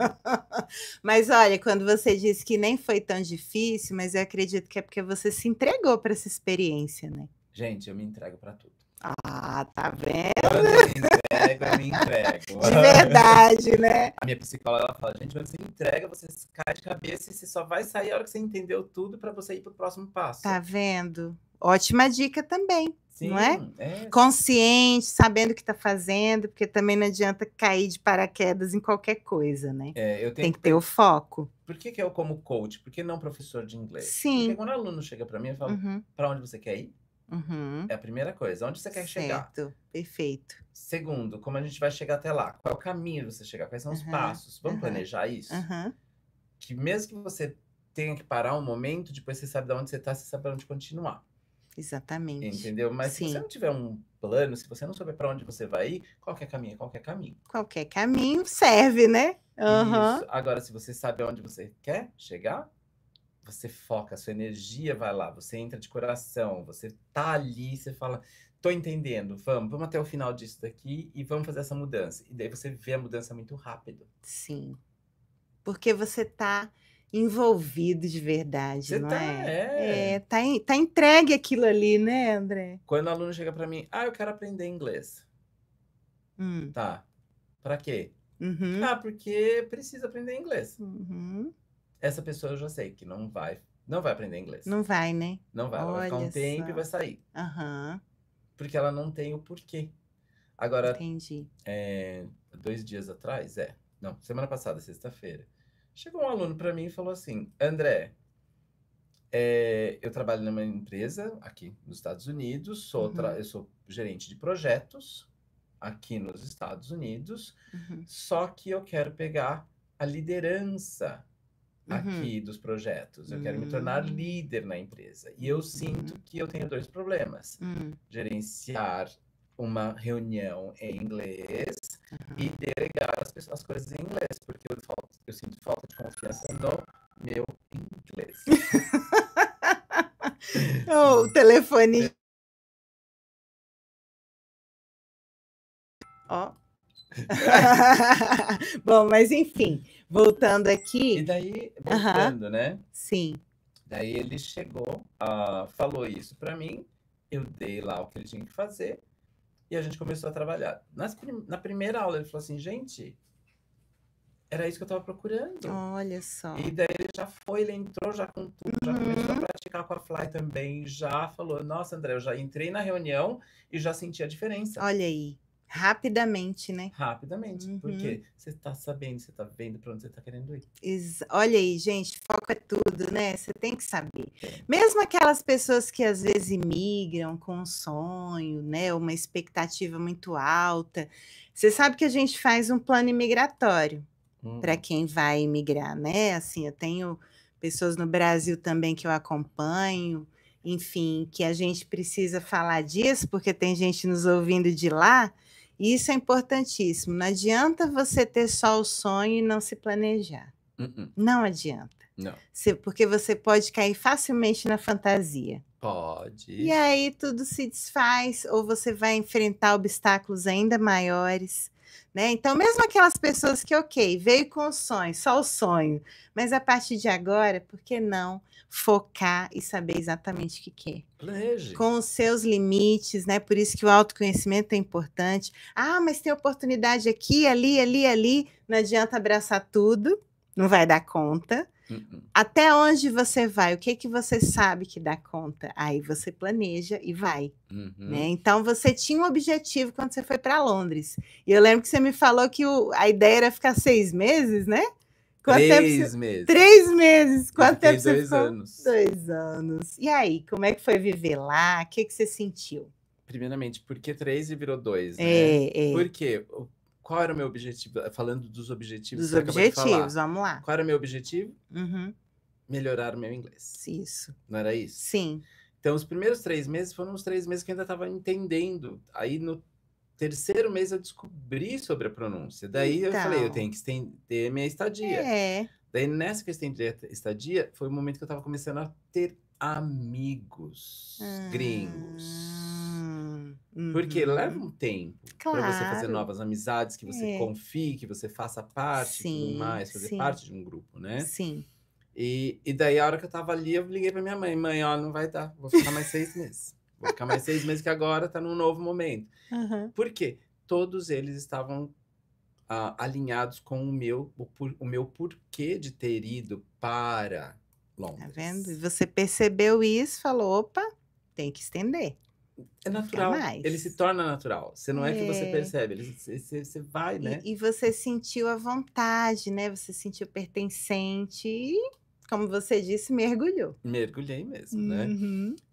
Mas olha, quando você disse que nem foi tão difícil, mas eu acredito que é porque você se entregou para essa experiência, né? Gente, eu me entrego para tudo. Tá vendo? Quando eu me entrego. De verdade, né? A minha psicóloga, ela fala, gente, quando você entrega, você cai de cabeça e você só vai sair a hora que você entendeu tudo para você ir pro próximo passo. Tá vendo? Ótima dica também. Sim, não é? Consciente, sabendo o que está fazendo, porque também não adianta cair de paraquedas em qualquer coisa, né? Tem que ter o foco. Por que eu como coach? Por que não professor de inglês? Sim. Porque quando o aluno chega para mim, eu falo, para onde você quer ir? É a primeira coisa, onde você quer chegar? Certo, perfeito. Segundo, como a gente vai chegar até lá? Qual é o caminho de você chegar? Quais são os passos? Vamos planejar isso? Que mesmo que você tenha que parar um momento, depois você sabe de onde você está, você sabe para onde continuar. Exatamente. Entendeu? Mas se você não tiver um plano, se você não souber para onde você vai ir, qualquer caminho é qualquer caminho. Qualquer caminho serve, né? Isso. Agora, se você sabe onde você quer chegar, você foca, a sua energia vai lá, você entra de coração, você tá ali, você fala, tô entendendo, vamos até o final disso daqui e vamos fazer essa mudança. E daí você vê a mudança muito rápido. Sim. Porque você tá envolvido de verdade, você não tá, é? Tá entregue aquilo ali, né, André? Quando o aluno chega para mim, eu quero aprender inglês. Tá. Para quê? Porque precisa aprender inglês. Essa pessoa eu já sei que não vai aprender inglês. Não vai, né? Não vai, ela vai ficar um tempo e vai sair. Porque ela não tem o porquê. Agora, entendi. 2 dias atrás, semana passada, sexta-feira, chegou um aluno para mim e falou assim, André, eu trabalho numa empresa aqui nos Estados Unidos, eu sou gerente de projetos aqui nos Estados Unidos, só que eu quero pegar a liderança aqui dos projetos. Eu quero me tornar líder na empresa. E eu sinto que eu tenho dois problemas. Gerenciar uma reunião em inglês e delegar as coisas em inglês, porque eu sinto falta de confiança no meu inglês. O telefone. Ó. Bom, mas enfim, voltando aqui. E daí, voltando, né? Sim. Daí ele chegou, falou isso para mim, eu dei lá o que ele tinha que fazer e a gente começou a trabalhar. Na primeira aula ele falou assim, gente, era isso que eu estava procurando. Olha só. E daí ele entrou já com tudo, já começou a praticar com a Fly também, já falou, nossa, André, eu já entrei na reunião e já senti a diferença. Olha aí. Rapidamente, né? Rapidamente, porque você tá sabendo, você tá vendo para onde você tá querendo ir. Olha aí, gente, foco é tudo, né? Você tem que saber. Mesmo aquelas pessoas que às vezes imigram com um sonho, né? Uma expectativa muito alta. Você sabe que a gente faz um plano imigratório para quem vai imigrar, né? Assim, eu tenho pessoas no Brasil também que eu acompanho, enfim, que a gente precisa falar disso, porque tem gente nos ouvindo de lá. E isso é importantíssimo. Não adianta você ter só o sonho e não se planejar. Não adianta. Não. Porque você pode cair facilmente na fantasia. Pode. E aí tudo se desfaz, ou você vai enfrentar obstáculos ainda maiores. Né? Então, mesmo aquelas pessoas que, ok, veio com o sonho, só o sonho, mas a partir de agora, por que não focar e saber exatamente o que quer? Planeje. Com os seus limites, né? Por isso que o autoconhecimento é importante. Ah, mas tem oportunidade aqui, ali. Não adianta abraçar tudo, não vai dar conta. Até onde você vai? O que você sabe que dá conta? Aí você planeja e vai. Né? Então, você tinha um objetivo quando você foi para Londres. E eu lembro que você me falou que a ideia era ficar 6 meses, né? 3 meses. 3 meses. Quanto tempo você ficou? 2 anos. 2 anos. E aí, como é que foi viver lá? O que você sentiu? Primeiramente, por que 3 e virou 2, né? Por quê? Qual era o meu objetivo? Falando dos objetivos. Dos objetivos, vamos lá. Qual era o meu objetivo? Melhorar o meu inglês. Isso. Não era isso? Sim. Então, os primeiros 3 meses foram os 3 meses que eu ainda estava entendendo. Aí, no terceiro mês, eu descobri sobre a pronúncia. Daí, eu falei, eu tenho que estender minha estadia. Daí, nessa que eu estendi a estadia, foi o momento que eu estava começando a ter amigos gringos. Porque leva um tempo para você fazer novas amizades, que você confie, que você faça parte e tudo mais, fazer parte de um grupo, né? Sim. E daí, a hora que eu tava ali, eu liguei pra minha mãe. Mãe, ó, não vai dar, vou ficar mais 6 meses. Vou ficar mais 6 meses, que agora tá num novo momento. Por quê? Todos eles estavam alinhados com o meu porquê de ter ido para Londres. Tá vendo? E você percebeu isso, falou, opa, tem que estender. É natural, ele se torna natural. Você não é que você percebe, você vai, né? E você sentiu a vontade, né? Você sentiu pertencente e, como você disse, mergulhou. Mergulhei mesmo, né?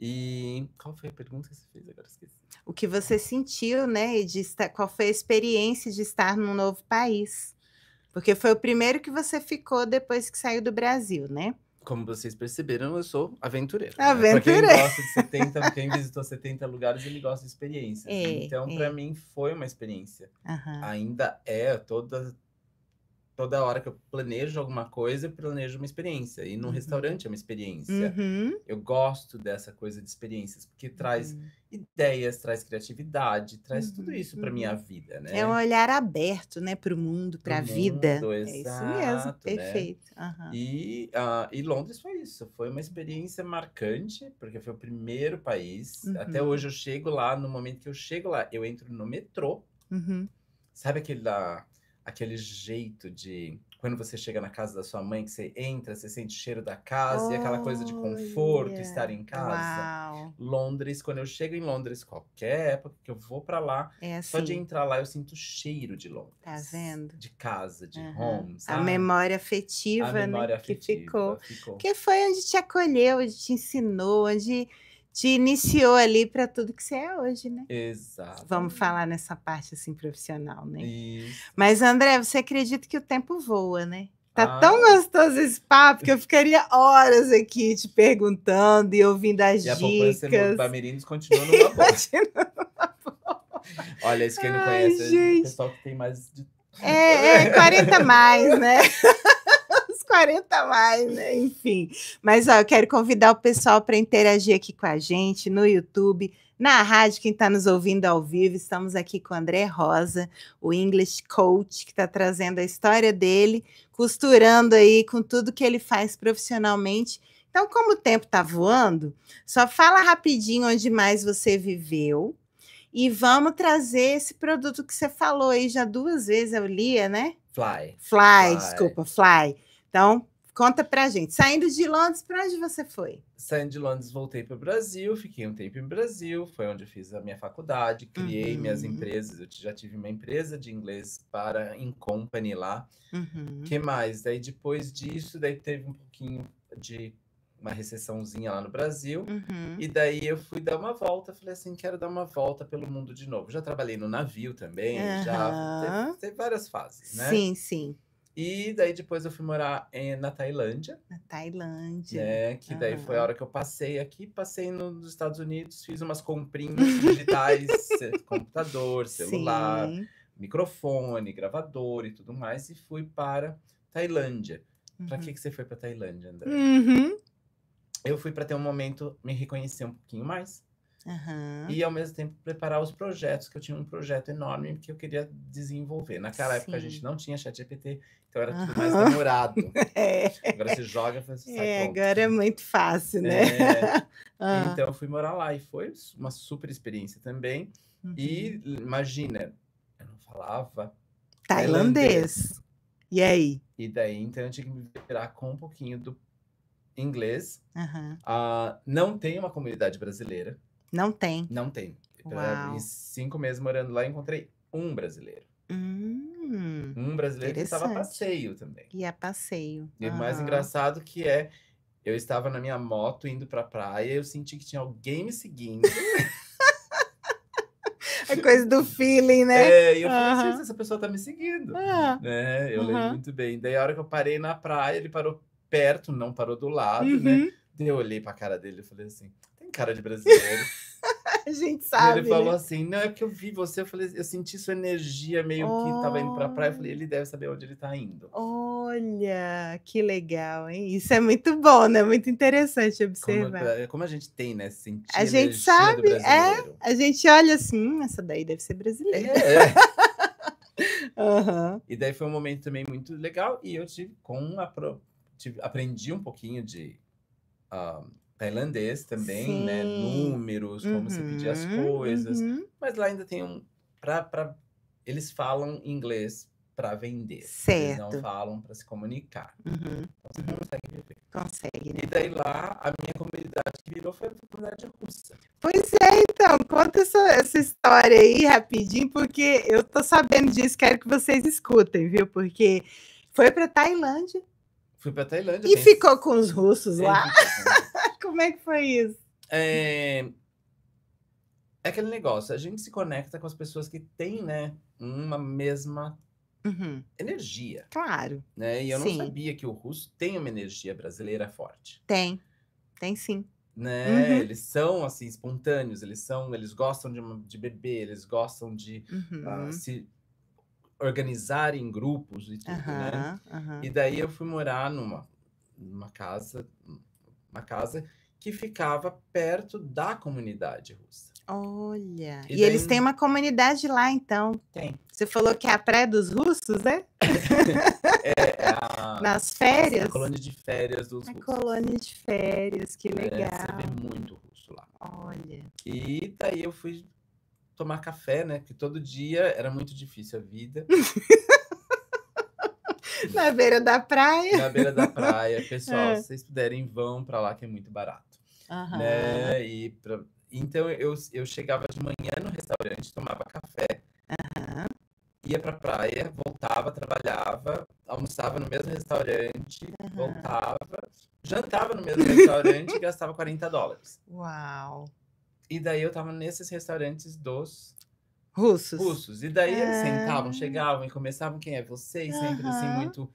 E qual foi a pergunta que você fez? Agora esqueci. O que você sentiu, né? E qual foi a experiência de estar num novo país? Porque foi o primeiro que você ficou depois que saiu do Brasil, né? Como vocês perceberam, eu sou aventureiro. Aventureiro. Né? Pra quem gosta de quem visitou 70 lugares, ele gosta de experiências. Então, para mim, foi uma experiência. Ainda é toda hora que eu planejo alguma coisa, eu planejo uma experiência. E num restaurante é uma experiência. Eu gosto dessa coisa de experiências, porque traz ideias, traz criatividade, traz tudo isso para minha vida, né? É um olhar aberto, né, para o mundo, para a vida. Exato, é isso mesmo, perfeito. Né? E Londres foi isso, foi uma experiência marcante, porque foi o primeiro país. Até hoje eu chego lá, no momento que eu chego lá, eu entro no metrô. Sabe aquele jeito de quando você chega na casa da sua mãe, que você entra, você sente o cheiro da casa e aquela coisa de conforto, estar em casa. Uau. Londres, quando eu chego em Londres, qualquer época que eu vou para lá, assim. só de entrar lá eu sinto o cheiro de Londres. Tá vendo? De casa, de home, sabe? A memória afetiva, a memória né? afetiva, que ficou. Que foi onde te acolheu, onde te ensinou, onde te iniciou ali para tudo que você é hoje, né? Exato. Vamos falar nessa parte assim profissional, né? Isso. Mas, André, você acredita que o tempo voa, né? Tá tão gostoso esse papo que eu ficaria horas aqui te perguntando e ouvindo as E a poupança dicas. Bamerindos continua numa boa. Continua. Olha, isso quem não Ai, conhece é o gente. pessoal que tem mais de... 40 mais, né? Os 40 mais, né? Enfim. Mas ó, eu quero convidar o pessoal para interagir aqui com a gente no YouTube, na rádio, quem está nos ouvindo ao vivo. Estamos aqui com o André Rosa, o English Coach, que está trazendo a história dele, costurando aí com tudo que ele faz profissionalmente. Então, como o tempo está voando, só fala rapidinho onde mais você viveu. E vamos trazer esse produto que você falou aí já 2 vezes, eu lia, né? Fly, desculpa, Fly. Então, conta pra gente. Saindo de Londres, para onde você foi? Saindo de Londres, voltei para o Brasil, fiquei um tempo em Brasil, foi onde eu fiz a minha faculdade, criei minhas empresas, eu já tive uma empresa de inglês para In-Company lá. Que mais? Daí depois disso, daí teve um pouquinho de uma recessãozinha lá no Brasil, e daí eu fui dar uma volta, falei assim, quero dar uma volta pelo mundo de novo. Já trabalhei no navio também, já teve várias fases, né? Sim, sim. E daí depois eu fui morar na Tailândia. Na Tailândia. Né? Que daí foi a hora que eu passei aqui, passei nos Estados Unidos, fiz umas comprinhas digitais, computador, celular, microfone, gravador e tudo mais, e fui para Tailândia. Para que você foi para Tailândia, André? Eu fui para ter um momento, me reconhecer um pouquinho mais. E ao mesmo tempo preparar os projetos, que eu tinha um projeto enorme que eu queria desenvolver. Naquela época a gente não tinha ChatGPT, então era tudo mais demorado. Agora você joga e sai pronto. Agora é muito fácil, né? Então eu fui morar lá e foi uma super experiência também. E imagina, eu não falava tailandês. E aí? E daí então eu tinha que me virar com um pouquinho do inglês. Não tem uma comunidade brasileira. Não tem? Não tem. Uau. Em 5 meses morando lá, encontrei um brasileiro. Um brasileiro que estava a passeio também. E a passeio. E o mais engraçado que eu estava na minha moto indo pra praia, eu senti que tinha alguém me seguindo. É coisa do feeling, né? E eu falei, gente, essa pessoa tá me seguindo. Né? Eu lembro muito bem. Daí a hora que eu parei na praia, ele parou perto, não parou do lado, né? Daí eu olhei pra cara dele e falei assim, tem cara de brasileiro. A gente sabe. E ele falou assim, não, é que eu vi você, eu falei, eu senti sua energia meio que tava indo pra praia. Eu falei, ele deve saber onde ele tá indo. Olha, que legal, hein? Isso é muito bom, né? Muito interessante observar. Como a gente tem, né? Sentir a gente sabe, do brasileiro. A gente olha assim, essa daí deve ser brasileira. E daí foi um momento também muito legal. E eu aprendi um pouquinho de tailandês também, né? Números, como se pedir as coisas. Mas lá ainda tem eles falam inglês para vender. Eles não falam para se comunicar. Então você consegue viver. Consegue, né? E daí lá, a minha comunidade que virou foi a comunidade russa. Pois é, então, conta essa história aí rapidinho, porque eu tô sabendo disso, quero que vocês escutem, viu? Porque foi para Tailândia. Fui para Tailândia. E ficou com os russos lá. Como é que foi isso? É aquele negócio, a gente se conecta com as pessoas que têm, né, uma mesma energia. Claro. Né? E eu não sabia que o russo tem uma energia brasileira forte. Tem sim. Né? Eles são, assim, espontâneos, eles gostam de beber, eles gostam de se organizar em grupos e tudo, né? E daí eu fui morar numa casa que ficava perto da comunidade russa. Olha, e daí... eles têm uma comunidade lá, então? Tem. Você falou que é a praia dos russos, né? Nas férias? A colônia de férias dos russos. A colônia de férias, que legal. Você vê muito russo lá. Olha. E daí eu fui tomar café, né? Porque todo dia era muito difícil a vida. Na beira da praia. Na beira da praia. Pessoal, se vocês puderem, vão pra lá, que é muito barato. Né? Então, eu chegava de manhã no restaurante, tomava café, ia pra praia, voltava, trabalhava, almoçava no mesmo restaurante, voltava, jantava no mesmo restaurante e gastava $40. Uau! E daí eu tava nesses restaurantes dos russos. E daí eles sentavam, chegavam e começavam, quem é você? E sempre assim, muito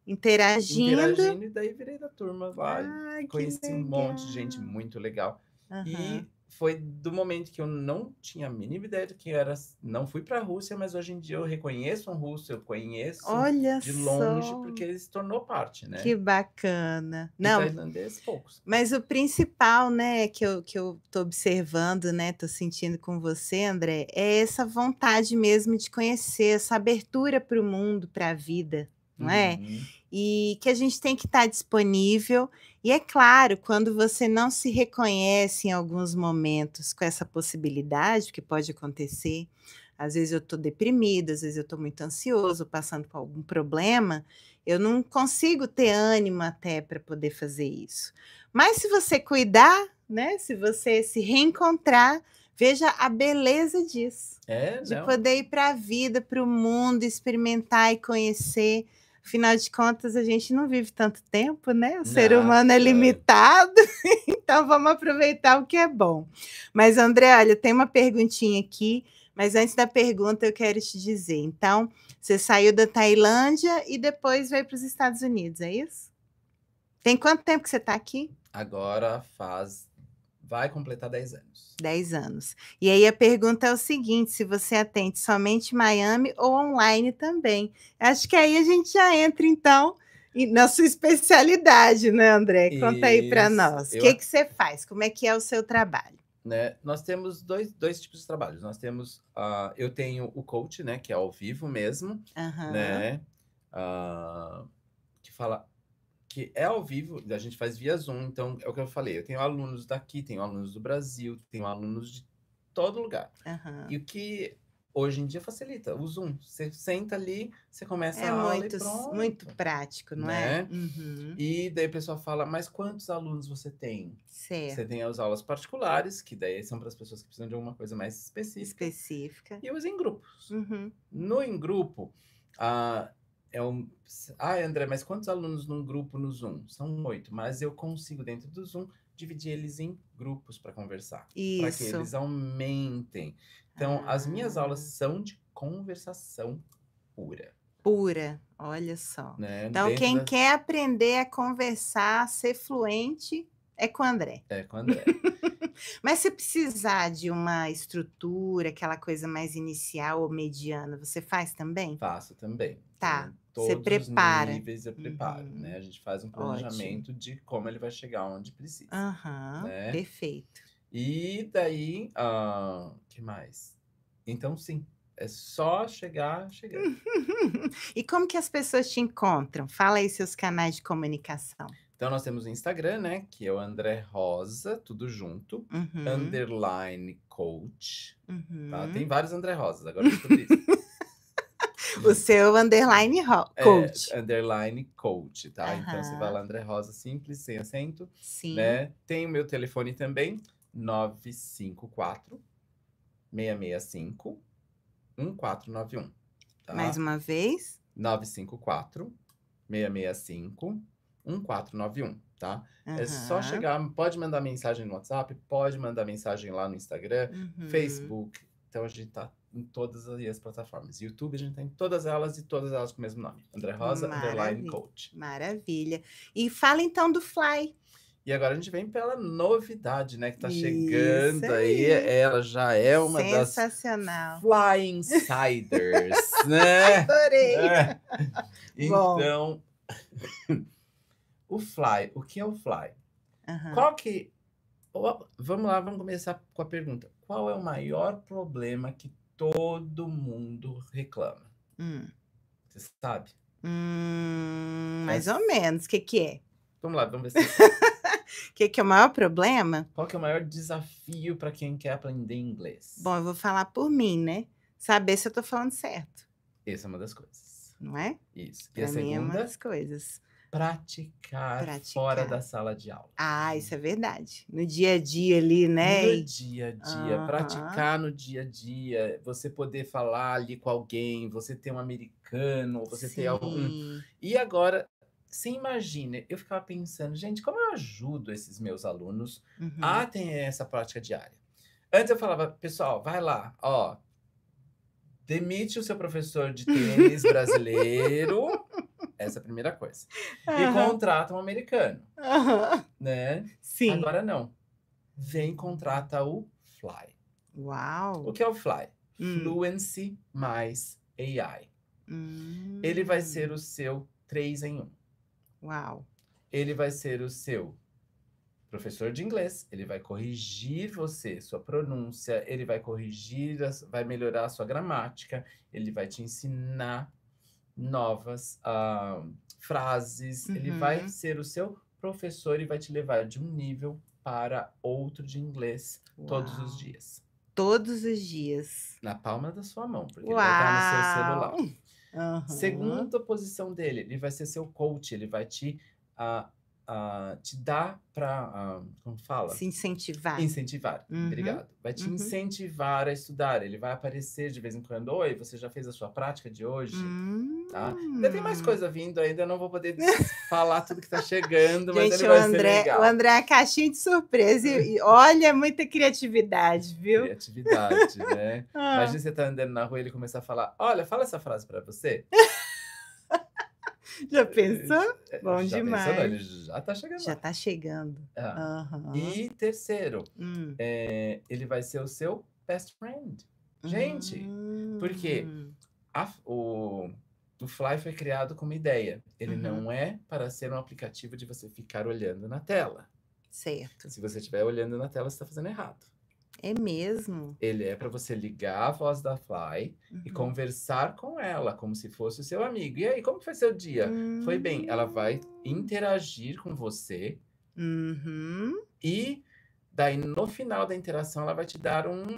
Interagindo. E daí virei da turma lá. Ai, que Conheci um monte de gente legal. muito legal. E Aham. foi do momento que eu não tinha a mínima ideia do que era. Não fui para a Rússia, mas hoje em dia eu reconheço um russo, eu conheço Olha de longe, só, porque ele se tornou parte, que né? bacana. E Não, tailandês, poucos. mas o principal, né, que eu tô observando, né, tô sentindo com você, André, é essa vontade mesmo de conhecer, essa abertura para o mundo, para a vida, não é? Uhum. E que a gente tem que estar disponível. E é claro, quando você não se reconhece em alguns momentos com essa possibilidade, que pode acontecer, às vezes eu estou deprimida, às vezes eu estou muito ansioso, passando por algum problema, eu não consigo ter ânimo até para poder fazer isso. Mas se você cuidar, né, se você se reencontrar, veja a beleza disso, É, de não. poder ir para a vida, para o mundo, experimentar e conhecer. Afinal de contas, a gente não vive tanto tempo, né? O ser humano é Nada. limitado, então vamos aproveitar o que é bom. Mas, André, olha, tem uma perguntinha aqui, mas antes da pergunta eu quero te dizer. Então, você saiu da Tailândia e depois veio para os Estados Unidos, é isso? Tem quanto tempo que você está aqui? Agora vai completar 10 anos. 10 anos. E aí a pergunta é o seguinte: se você atende somente Miami ou online também? Acho que aí a gente já entra, então, na sua especialidade, né, André? Conta aí para Isso. nós. O que você faz? Como é que é o seu trabalho? Né? Nós temos dois tipos de trabalhos. Nós temos, eu tenho o coach, né, que é ao vivo mesmo, Aham, né, que fala que é ao vivo, a gente faz via Zoom, então é o que eu falei, eu tenho alunos daqui, tenho alunos do Brasil, tenho alunos de todo lugar. aham. E o que hoje em dia facilita, o Zoom. Você senta ali, você começa É a aula e muito pronto, prático, não é? né? Uhum, E daí o pessoal fala, mas quantos alunos você tem? Você certo. tem as aulas particulares, que daí são para as pessoas que precisam de alguma coisa mais específica, Específica. e os em grupos. Uhum. No em grupo, ah, é um. Ah, André, mas quantos alunos num grupo no Zoom? São 8, mas eu consigo, dentro do Zoom, dividir eles em grupos para conversar, para que Isso. eles aumentem. Então, as minhas aulas Ah. são de conversação pura, Pura, olha só. né? Então, Dentro quem da. quer aprender a conversar, a ser fluente, é com o André. É, com a André. Mas se precisar de uma estrutura, aquela coisa mais inicial ou mediana, você faz também? Faço também. Tá, Então, você todos os prepara. níveis eu preparo, Uhum, né? A gente faz um ótimo. planejamento de como ele vai chegar onde precisa, Aham, né? perfeito. E daí, que mais? Então, sim, é só chegar chegando. E como que as pessoas te encontram? Fala aí seus canais de comunicação. Então, nós temos o Instagram, né? Que é o André Rosa, tudo junto, Uhum, underline coach, tá? Tem uhum. vários André Rosas, agora eu descobri isso. O seu underline É, coach. underline coach, tá? Então, você vai Aham, lá, André Rosa, simples, sem acento, sim. né? Tem o meu telefone também, 954 665 1491, Mais tá? uma vez. 954 665 1491, tá? É só Aham. chegar, pode mandar mensagem no WhatsApp, pode mandar mensagem lá no Instagram, Uhum. Facebook. Então a gente tá em todas as plataformas. YouTube a gente tá em todas elas e todas elas com o mesmo nome. André Rosa, underline Maravilha, coach. maravilha. E fala então do Fly. E agora a gente vem pela novidade, né? Que tá Isso chegando aí. aí. Ela já é uma das Sensacional. Flying Insiders, né? Adorei. É. Bom. Então, o Fly, o que é o Fly? Aham. Qual que. Vamos lá, vamos começar com a pergunta. Qual é o maior problema que todo mundo reclama? Hum. Você sabe? Mais ou menos. O que que é? Vamos lá, vamos ver se você sabe. O que que é o maior problema? Qual que é o maior desafio para quem quer aprender inglês? Bom, eu vou falar por mim, né? Saber se eu tô falando certo, Essa é uma das coisas. não é? Isso. E a Para mim é uma segunda? das coisas. Praticar fora da Praticar. sala de aula. Ah, isso é verdade. No dia a dia ali, né? No dia a dia, Aham. praticar no dia a dia, você poder falar ali com alguém, você ter um americano, ou você ter algum. Sim. E agora, você imagina, eu ficava pensando, gente, como eu ajudo esses meus alunos a Uhum. ter essa prática diária? Antes eu falava, pessoal, vai lá, ó, demite o seu professor de tênis brasileiro Essa é a primeira coisa. E Aham. contrata um americano, Aham. né? Sim. Agora não. Vem e contrata o Fly. O Uau. que é o Fly? Hum. Fluency mais AI. Ele vai ser Hum. o seu 3 em 1. Uau. Ele vai ser o seu professor de inglês, ele vai corrigir você, sua pronúncia, ele vai corrigir, vai melhorar a sua gramática, ele vai te ensinar novas frases, ele vai Uhum. ser o seu professor e vai te levar de um nível para outro de inglês todos os Uau. dias. Todos os dias. Na palma da sua mão, porque ele vai estar no seu celular. Uau. Aham. Segunda posição dele, ele vai ser seu coach, ele vai te dar para, como fala? Se incentivar. Incentivar, Uhum. obrigado. Vai te Uhum. incentivar a estudar, ele vai aparecer de vez em quando. Oi, você já fez a sua prática de hoje? Tá? Ainda tem mais coisa vindo, ainda não vou poder falar tudo que tá chegando, mas Gente, ele vai ser legal. O André é a caixinha de surpresa e olha, muita criatividade, viu? Criatividade, né? Imagina você tá andando na rua e ele começar a falar, olha, fala essa frase para você. Já pensou? Bom Já demais. pensou? Não, ele já tá chegando Já lá. tá chegando. Aham. E terceiro, Hum. ele vai ser o seu best friend. Gente, porque o Fly foi criado como ideia. Ele não é para ser um aplicativo de você ficar olhando na tela. Certo. Se você estiver olhando na tela, você está fazendo errado. É mesmo? Ele é para você ligar a voz da Fly e conversar com ela, como se fosse o seu amigo. E aí, como foi seu dia? Foi bem. Ela vai interagir com você e daí, no final da interação, ela vai te dar um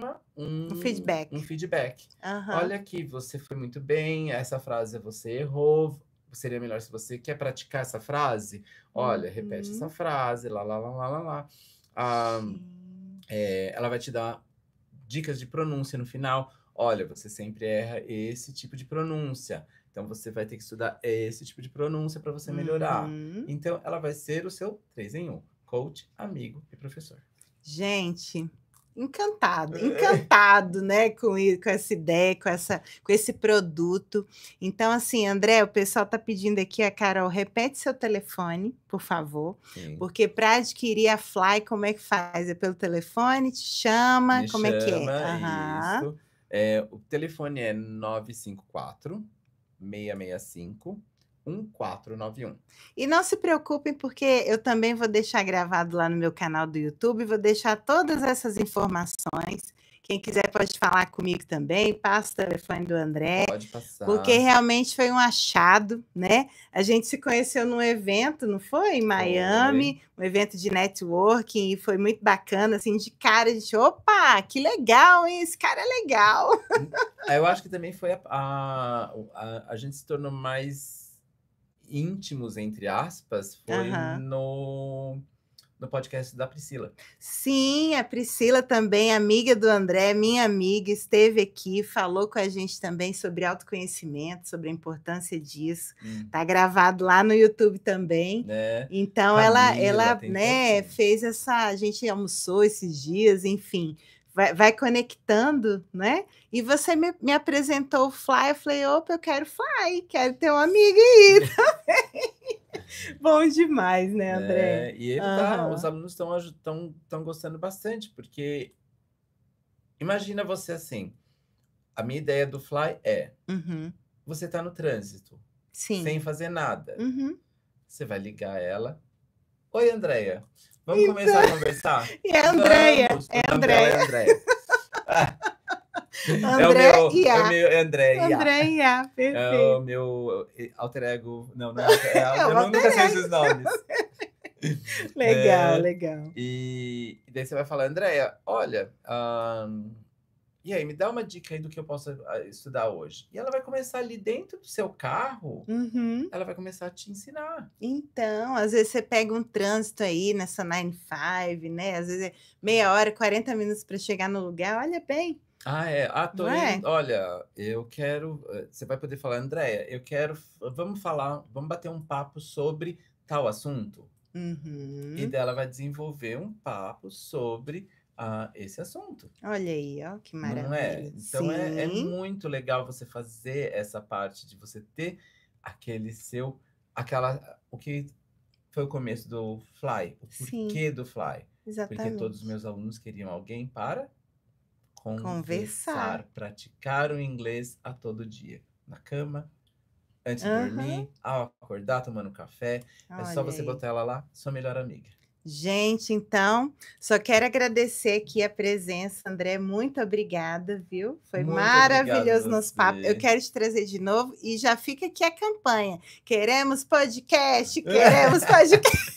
feedback. Um feedback. Olha aqui, você foi muito bem, essa frase você errou. Seria melhor se você quer praticar essa frase. Olha, repete essa frase, lá, lá, lá, lá, lá, lá. Ela vai te dar dicas de pronúncia no final. Olha, você sempre erra esse tipo de pronúncia. Então, você vai ter que estudar esse tipo de pronúncia para você melhorar. Então, ela vai ser o seu 3 em 1. Coach, amigo e professor. Gente, encantado, né, com essa ideia, com esse produto. Então, assim, André, o pessoal está pedindo aqui, a Carol, repete seu telefone, por favor. Sim. Porque para adquirir a Fly, como é que faz? É pelo telefone? Te chama? Me como chama, é que é? Isso. O telefone é 954-665-1491. E não se preocupem, porque eu também vou deixar gravado lá no meu canal do YouTube, vou deixar todas essas informações. Quem quiser pode falar comigo também, passa o telefone do André. Pode passar. Porque realmente foi um achado, né? A gente se conheceu num evento, não foi? Em Miami, um evento de networking, e foi muito bacana, assim, de cara, a gente, opa, que legal, hein? Esse cara é legal. Eu acho que também foi a gente se tornou mais íntimos, entre aspas, foi no podcast da Priscila. Sim, a Priscila também, amiga do André, minha amiga, esteve aqui, falou com a gente também sobre autoconhecimento, sobre a importância disso. Tá gravado lá no YouTube também. Então, Camila, ela né, fez a gente almoçou esses dias, enfim. Vai conectando, né? E você me apresentou o Fly, eu falei, opa, eu quero Fly, quero ter uma amiga aí também. Bom demais, né, André? E ele os alunos estão gostando bastante, porque imagina você assim, a minha ideia do Fly é, você está no trânsito, sem fazer nada, você vai ligar ela, oi, Andréia, vamos começar a conversar? É Andréia, é Andréia. Andréia, perfeito. É o meu alter ego. Não é. Eu nunca sei esses nomes. Legal, legal. E daí você vai falar, Andréia, olha, e aí, me dá uma dica aí do que eu posso estudar hoje. E ela vai começar ali dentro do seu carro, ela vai começar a te ensinar. Então, às vezes você pega um trânsito aí nessa 95, né? Às vezes é meia hora, 40 minutos para chegar no lugar, olha bem. Tô indo, olha, eu quero. Você vai poder falar, Andréia, eu quero. Vamos bater um papo sobre tal assunto. E daí ela vai desenvolver um papo sobre esse assunto. Olha aí, ó, que maravilha. Não é? Então é muito legal você fazer essa parte de você ter aquele seu o que foi o começo do Fly, o porquê do Fly. Exatamente. Porque todos os meus alunos queriam alguém para Conversar. praticar o inglês a todo dia. Na cama, antes de dormir, ao acordar, tomando café. É só você botar ela lá, sua melhor amiga. Gente, então, só quero agradecer aqui a presença, André. Muito obrigada, viu? Foi Muito maravilhoso obrigado nosso papo. Eu você. quero te trazer de novo e já fica aqui a campanha. Queremos podcast, queremos podcast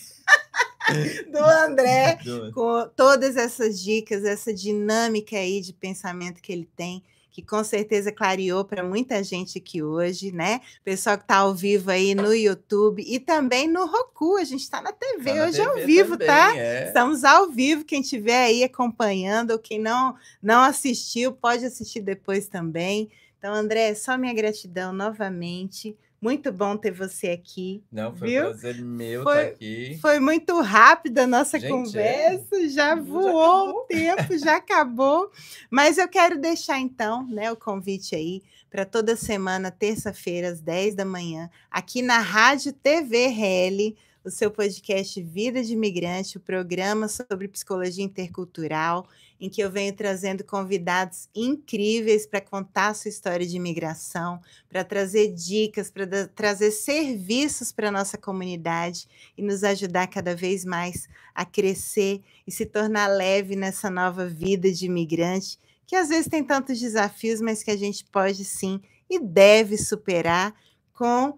do André, com todas essas dicas, essa dinâmica aí de pensamento que ele tem, que com certeza clareou para muita gente aqui hoje, né? Pessoal que está ao vivo aí no YouTube e também no Roku. A gente está na TV Tá na hoje ao TV vivo, também, tá? é. Estamos ao vivo. Quem estiver aí acompanhando, ou quem não assistiu, pode assistir depois também. Então, André, só minha gratidão novamente. Muito bom ter você aqui. Não, foi viu? um prazer meu estar aqui. Foi muito rápida a nossa Gente, conversa, já voou o tempo, já acabou. Mas eu quero deixar, então, né, o convite aí para toda semana, terça-feira, às 10 da manhã, aqui na Rádio TV Reli, o seu podcast Vida de Imigrante, o programa sobre psicologia intercultural, em que eu venho trazendo convidados incríveis para contar a sua história de imigração, para trazer dicas, para trazer serviços para a nossa comunidade e nos ajudar cada vez mais a crescer e se tornar leve nessa nova vida de imigrante, que às vezes tem tantos desafios, mas que a gente pode sim e deve superar com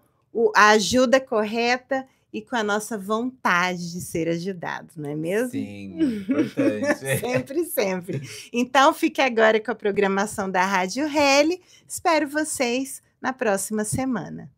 a ajuda correta e com a nossa vontade de ser ajudado, não é mesmo? Sim, muito importante. Sempre, sempre. Então, fique agora com a programação da Rádio Reli. Espero vocês na próxima semana.